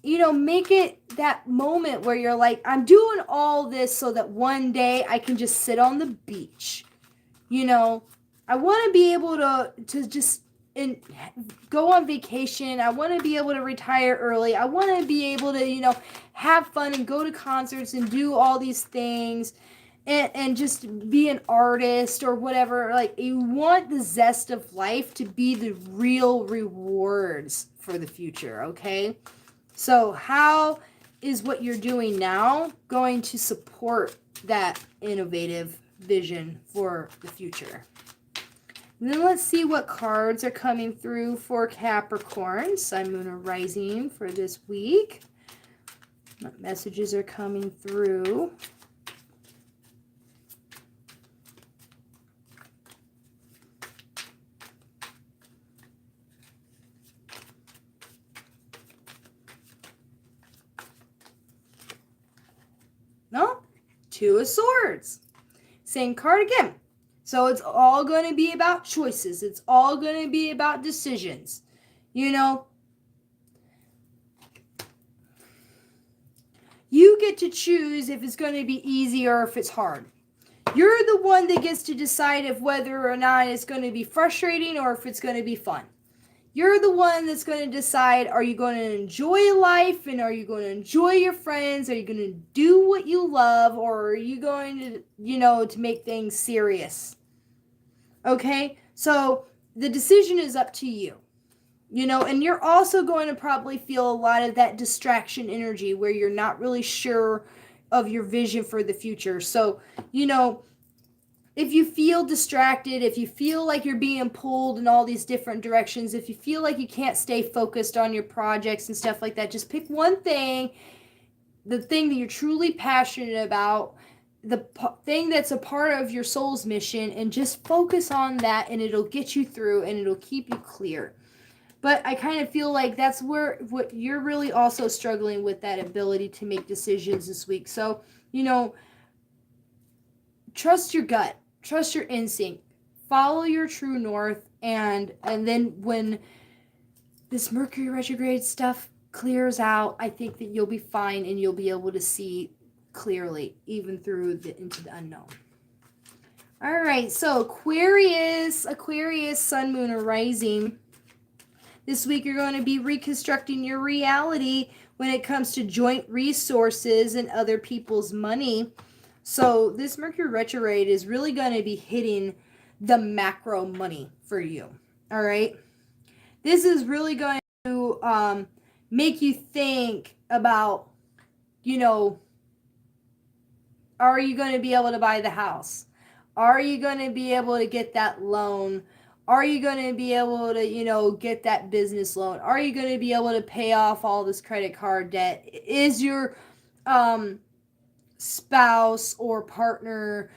A: make it that moment where you're like, I'm doing all this so that one day I can just sit on the beach. I want to be able to just go on vacation. I want to be able to retire early. I want to be able to, have fun and go to concerts and do all these things and just be an artist or whatever. Like, you want the zest of life to be the real rewards for the future, okay? So how is what you're doing now going to support that innovative vision for the future? And then let's see what cards are coming through for Capricorn, Sun, Moon, or Rising for this week. What messages are coming through? No? Two of Swords. Same card again. So it's all going to be about choices. It's all going to be about decisions. You get to choose if it's going to be easy or if it's hard. You're the one that gets to decide if whether or not it's going to be frustrating or if it's going to be fun. You're the one that's going to decide, are you going to enjoy life and are you going to enjoy your friends? Are you going to do what you love, or are you going to, to make things serious? Okay? So the decision is up to you. And you're also going to probably feel a lot of that distraction energy where you're not really sure of your vision for the future. So, if you feel distracted, if you feel like you're being pulled in all these different directions, if you feel like you can't stay focused on your projects and stuff like that, just pick one thing, the thing that you're truly passionate about, the thing that's a part of your soul's mission, and just focus on that, and it'll get you through and it'll keep you clear. But I kind of feel like that's what you're really also struggling with, that ability to make decisions this week. So, trust your gut. Trust your instinct. Follow your true north, and then when this Mercury retrograde stuff clears out, I think that you'll be fine and you'll be able to see clearly, even through into the unknown. All right, so Aquarius, Sun, Moon, or Rising. This week you're going to be reconstructing your reality when it comes to joint resources and other people's money. So this Mercury retrograde is really going to be hitting the macro money for you. All right. This is really going to make you think about, are you going to be able to buy the house? Are you going to be able to get that loan? Are you going to be able to, get that business loan? Are you going to be able to pay off all this credit card debt? Is your spouse or partner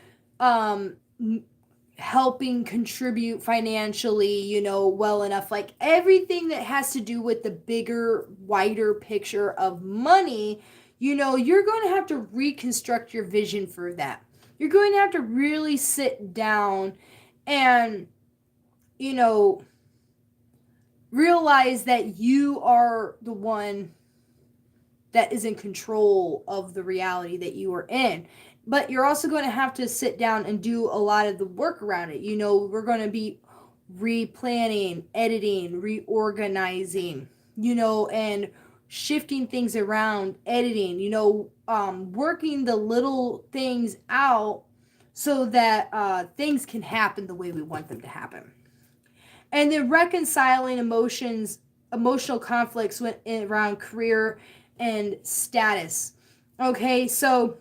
A: helping contribute financially, well enough? Like, everything that has to do with the bigger, wider picture of money, you're going to have to reconstruct your vision for that. You're going to have to really sit down and, realize that you are the one that is in control of the reality that you are in. But you're also going to have to sit down and do a lot of the work around it. We're going to be replanning, editing, reorganizing, and shifting things around, editing, working the little things out so that things can happen the way we want them to happen. And then reconciling emotional conflicts around career and status. Okay, so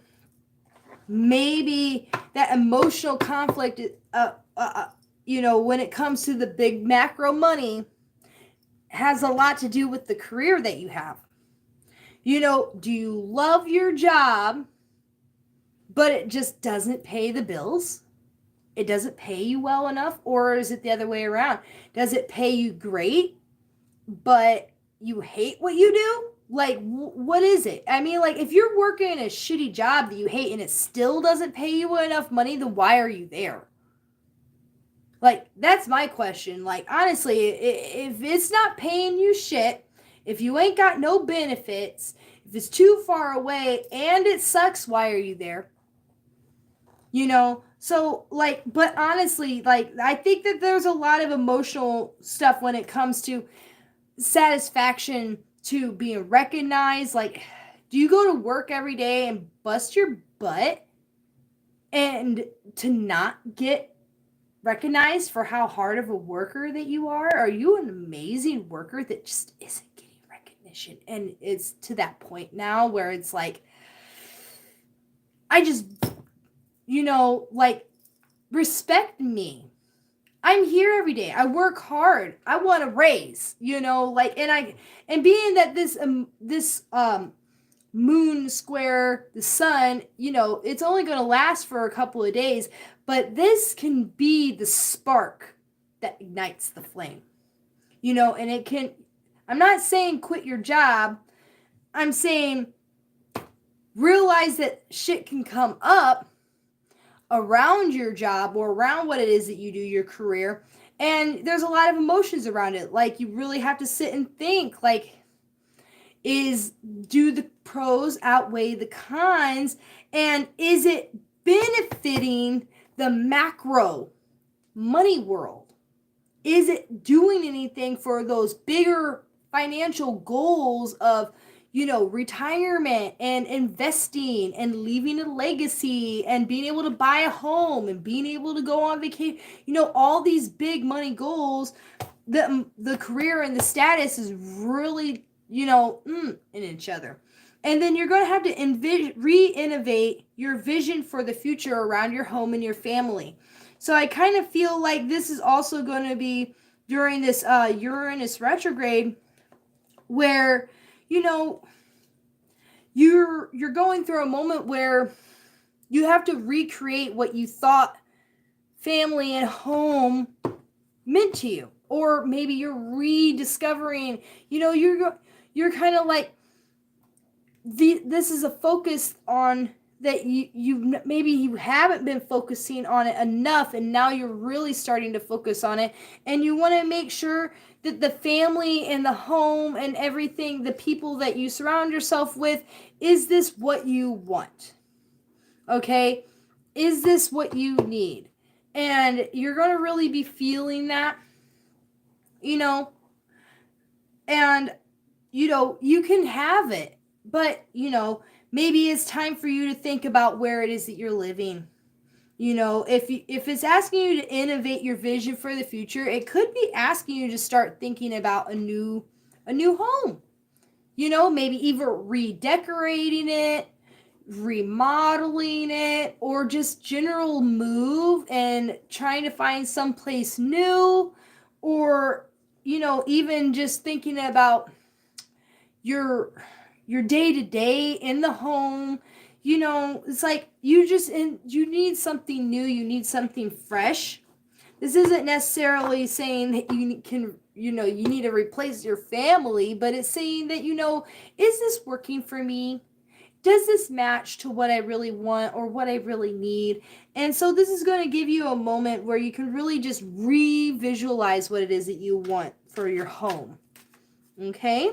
A: maybe that emotional conflict when it comes to the big macro money, has a lot to do with the career that you have. Do you love your job, but it just doesn't pay the bills? It doesn't pay you well enough? Or is it the other way around? Does it pay you great, but you hate what you do? Like, what is it? I mean, like, if you're working a shitty job that you hate and it still doesn't pay you enough money, then why are you there? Like, that's my question. Like, honestly, if it's not paying you shit, if you ain't got no benefits, if it's too far away and it sucks, why are you there? So, like, but honestly, like, I think that there's a lot of emotional stuff when it comes to satisfaction, to being recognized. Like, do you go to work every day and bust your butt and to not get recognized for how hard of a worker that you are? Are you an amazing worker that just isn't getting recognition? And it's to that point now where it's like, I just, like, respect me. I'm here every day. I work hard. I want a raise, like, and being that this moon square the sun, it's only going to last for a couple of days, but this can be the spark that ignites the flame, and it can, I'm not saying quit your job. I'm saying realize that shit can come up around your job or around what it is that you do, your career, and there's a lot of emotions around it. Like, you really have to sit and think, like, do the pros outweigh the cons, and is it benefiting the macro money world? Is it doing anything for those bigger financial goals of, retirement and investing and leaving a legacy and being able to buy a home and being able to go on vacation? All these big money goals, the career and the status is really, in each other. And then you're going to have to re-innovate your vision for the future around your home and your family. So I kind of feel like this is also going to be during this Uranus retrograde, where, you're going through a moment where you have to recreate what you thought family and home meant to you. Or maybe you're rediscovering, you're kind of like, this is a focus on that maybe you haven't been focusing on it enough, and now you're really starting to focus on it, and you want to make sure that the family and the home and everything, the people that you surround yourself with, is this what you want? Okay? Is this what you need? And you're going to really be feeling that, and, you can have it, but, maybe it's time for you to think about where it is that you're living. If it's asking you to innovate your vision for the future, it could be asking you to start thinking about a new home. Maybe either redecorating it, remodeling it, or just general move and trying to find someplace new, or, even just thinking about your day-to-day in the home. It's like you need something new, you need something fresh. This isn't necessarily saying that you can, you need to replace your family, but it's saying that, is this working for me? Does this match to what I really want or what I really need? And so this is going to give you a moment where you can really just re-visualize what it is that you want for your home. Okay?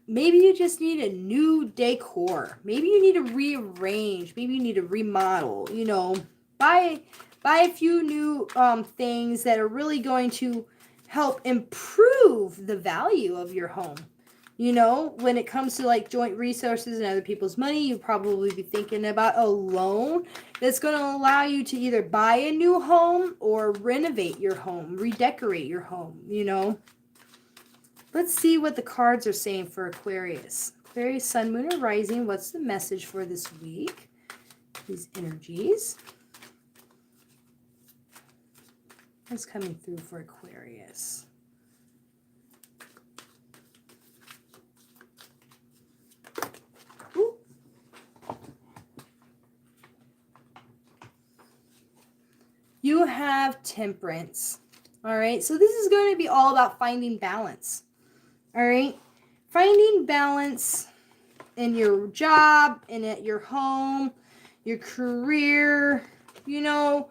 A: Maybe you just need a new decor. Maybe you need to rearrange. Maybe you need to remodel. Buy a few new things that are really going to help improve the value of your home. When it comes to like joint resources and other people's money, you probably be thinking about a loan that's going to allow you to either buy a new home or renovate your home, redecorate your home. Let's see what the cards are saying for Aquarius. Aquarius, Sun, Moon, or Rising. What's the message for this week? these energies. What's coming through for Aquarius? Ooh. You have Temperance. All right. So this is going to be all about finding balance. All right. Finding balance in your job and at your home, your career, you know,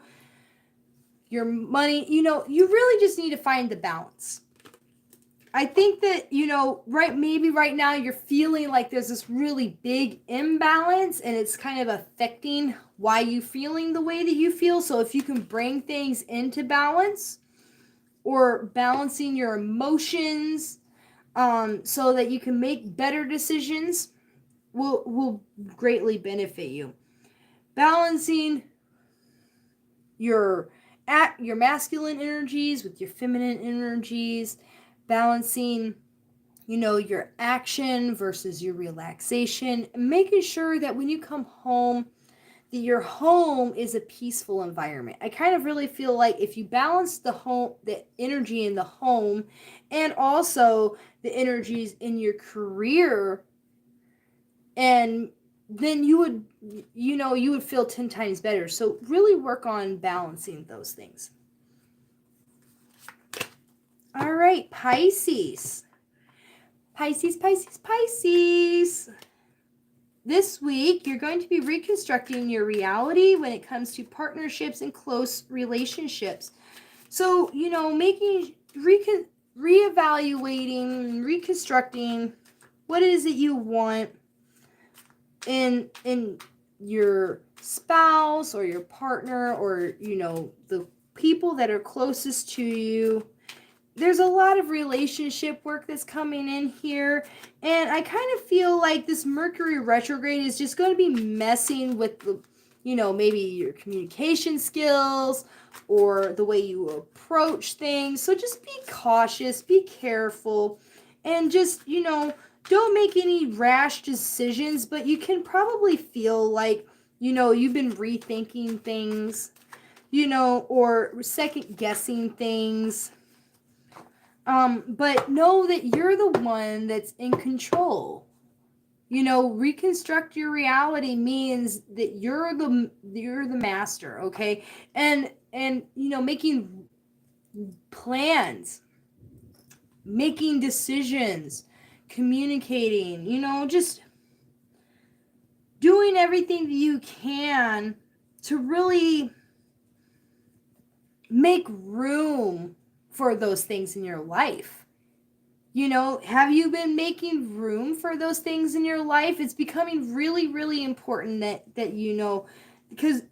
A: your money, you know, you really just need to find the balance. I think that, you know, maybe right now you're feeling like there's this really big imbalance and it's kind of affecting why you're feeling the way that you feel. So if you can bring things into balance or balancing your emotions, so that you can make better decisions, will greatly benefit you. Balancing your masculine energies with your feminine energies, balancing, you know, your action versus your relaxation, making sure that when you come home, that your home is a peaceful environment. I kind of really feel like if you balance the energy in the home and also the energies in your career, and then you would feel 10 times better. So really work on balancing those things. All right, Pisces. Pisces. This week, you're going to be reconstructing your reality when it comes to partnerships and close relationships. So, you know, reevaluating, reconstructing what it is that you want in your spouse or your partner or, you know, the people that are closest to you. There's a lot of relationship work that's coming in here. And I kind of feel like this Mercury retrograde is just going to be messing with the, you know, maybe your communication skills or the way you approach things. So just be cautious, be careful, and just, you know, don't make any rash decisions, but you can probably feel like, you know, you've been rethinking things, you know, or second guessing things. But know that you're the one that's in control. You know, reconstruct your reality means that you're the master, okay? And you know, making plans, making decisions, communicating, you know, just doing everything that you can to really make room for those things in your life. You know, have you been making room for those things in your life? It's becoming really, really important that you know, because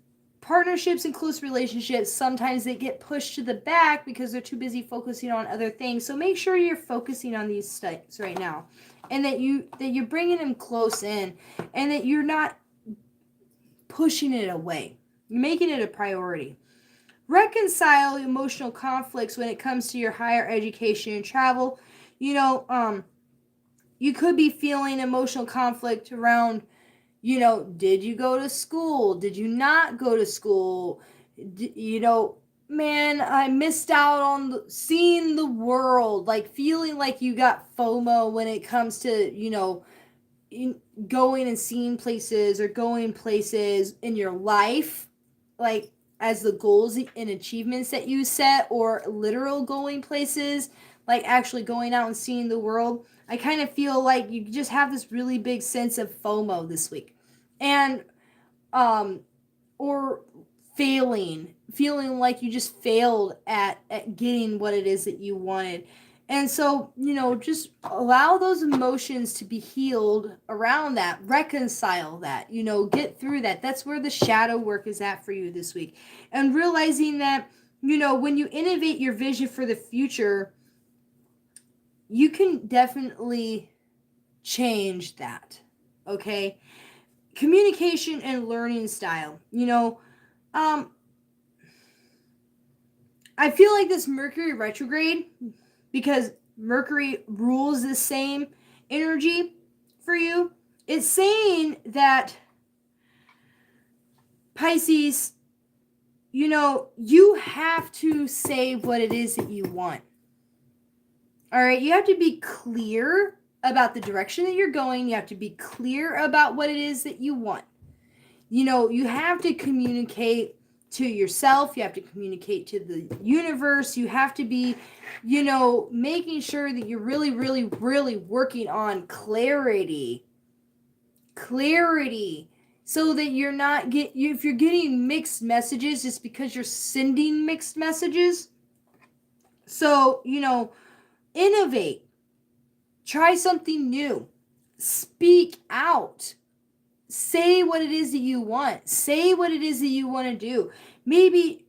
A: partnerships and close relationships, sometimes they get pushed to the back because they're too busy focusing on other things. So make sure you're focusing on these things right now, and that you're bringing them close in, and that you're not pushing it away. You're making it a priority. Reconcile emotional conflicts when it comes to your higher education and travel. You know, you could be feeling emotional conflict around, you know, did you go to school? Did you not go to school? You know, man, I missed out on seeing the world. Like feeling like you got FOMO when it comes to, you know, going and seeing places or going places in your life, like as the goals and achievements that you set, or literal going places, like actually going out and seeing the world. I kind of feel like you just have this really big sense of FOMO this week. And or feeling like you just failed at getting what it is that you wanted. And so, you know, just allow those emotions to be healed around that, reconcile that, you know, get through that. That's where the shadow work is at for you this week. And realizing that, you know, when you innovate your vision for the future, you can definitely change that. Okay? Communication and learning style. You know, I feel like this Mercury retrograde, because Mercury rules the same energy for you, it's saying that Pisces, you have to say what it is that you want. All right, you have to be clear about the direction that you're going. You have to be clear about what it is that you want. You have to communicate to yourself. You have to communicate to the universe. You have to be, making sure that you're really, really, really working on clarity. So that you're not if you're getting mixed messages, it's because you're sending mixed messages. So, innovate. Try something new. Speak out. Say what it is that you want. Say what it is that you want to do. Maybe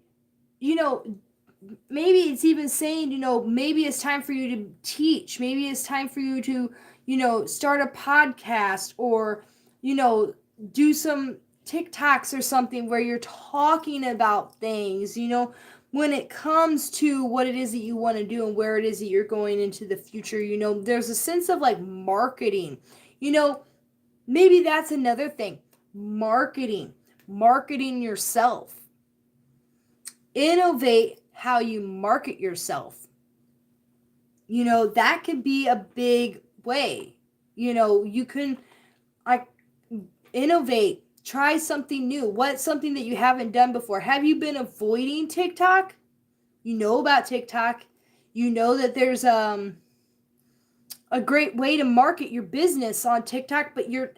A: it's even saying, maybe it's time for you to teach. Maybe it's time for you to, start a podcast or, do some TikToks or something where you're talking about things, when it comes to what it is that you want to do and where it is that you're going into the future. There's a sense of like marketing, maybe that's another thing. Marketing yourself. Innovate how you market yourself. That could be a big way. You can innovate, try something new. What's something that you haven't done before? Have you been avoiding TikTok? You know about TikTok. You know that there's a great way to market your business on TikTok, but you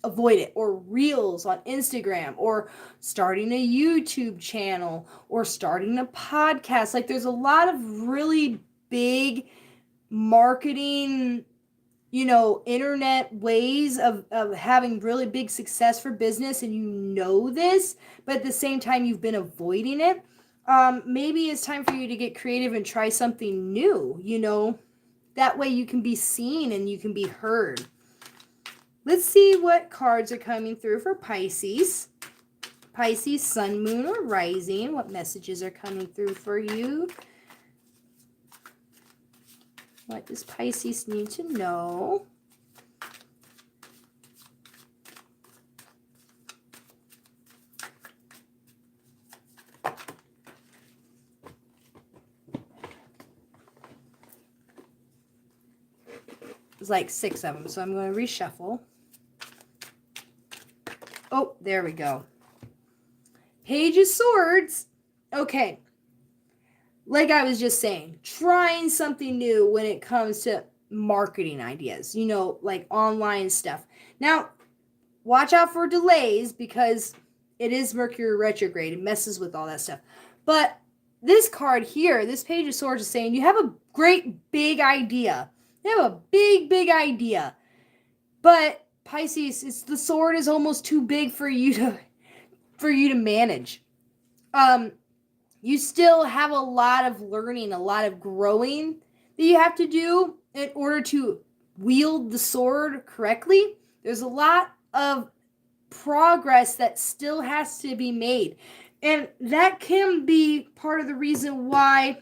A: avoid it. Or Reels on Instagram, or starting a YouTube channel, or starting a podcast. Like, there's a lot of really big marketing, internet ways of having really big success for business, and this, but at the same time you've been avoiding it. Maybe it's time for you to get creative and try something new. That way you can be seen and you can be heard. Let's see what cards are coming through for Pisces. Pisces, sun, moon, or rising. What messages are coming through for you? What does Pisces need to know? There's like 6 of them, so I'm going to reshuffle. Oh, there we go. Page of Swords. Okay. Like I was just saying, trying something new when it comes to marketing ideas, like online stuff. Now, watch out for delays because it is Mercury retrograde. It messes with all that stuff. But this card here, this Page of Swords, is saying you have a great big idea. You have a big, big idea. But Pisces, the sword is almost too big for you to manage. You still have a lot of learning, a lot of growing that you have to do in order to wield the sword correctly. There's a lot of progress that still has to be made. And that can be part of the reason why,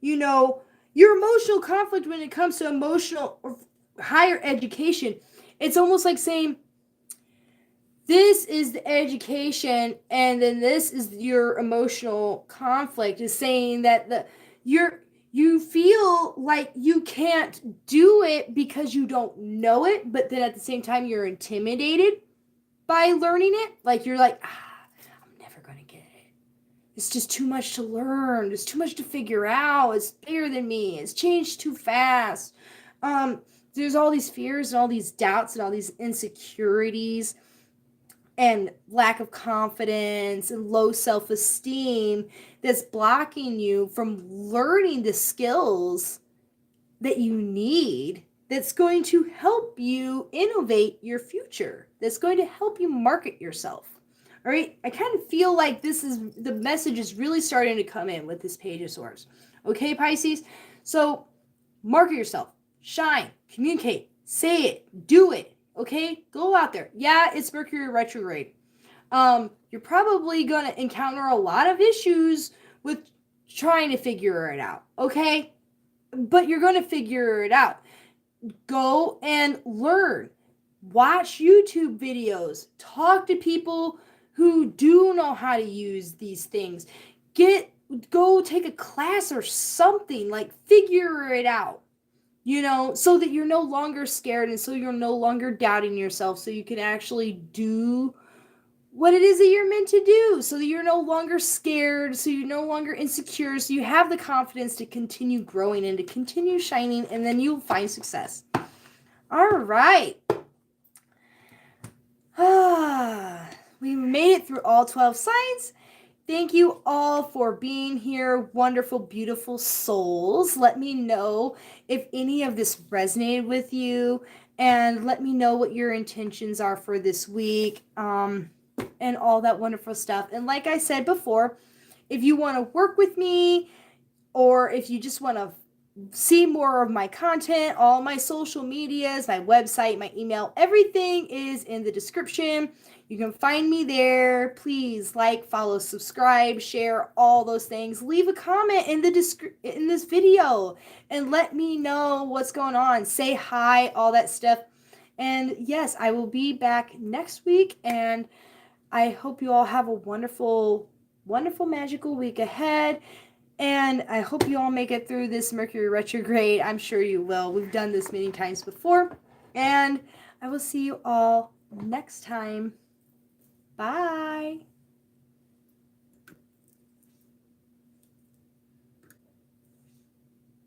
A: your emotional conflict when it comes to emotional or higher education, it's almost like saying, this is the education, and then this is your emotional conflict, is saying that you feel like you can't do it because you don't know it, but then at the same time you're intimidated by learning it. Like, you're like, I'm never going to get it. It's just too much to learn. It's too much to figure out. It's bigger than me. It's changed too fast. There's all these fears and all these doubts and all these insecurities and lack of confidence and low self-esteem that's blocking you from learning the skills that you need, that's going to help you innovate your future, that's going to help you market yourself. All right, I kind of feel like the message is really starting to come in with this Page of Swords. Okay, Pisces? So market yourself, shine, communicate, say it, do it. Okay, go out there. Yeah, it's Mercury retrograde. You're probably going to encounter a lot of issues with trying to figure it out. Okay, but you're going to figure it out. Go and learn. Watch YouTube videos. Talk to people who do know how to use these things. Go take a class or something, like figure it out, so that you're no longer scared and so you're no longer doubting yourself, so you can actually do what it is that you're meant to do, so that you're no longer scared, so you're no longer insecure, so you have the confidence to continue growing and to continue shining, and then you'll find success. All right. We made it through all 12 signs. Thank you all for being here, wonderful, beautiful souls. Let me know if any of this resonated with you, and let me know what your intentions are for this week, and all that wonderful stuff. And like I said before, if you want to work with me, or if you just want to see more of my content, all my social medias, my website, my email, everything is in the description. You can find me there. Please like, follow, subscribe, share, all those things. Leave a comment in this video and let me know what's going on. Say hi, all that stuff. And yes, I will be back next week, and I hope you all have a wonderful, wonderful, magical week ahead. And I hope you all make it through this Mercury retrograde. I'm sure you will. We've done this many times before. And I will see you all next time. Bye.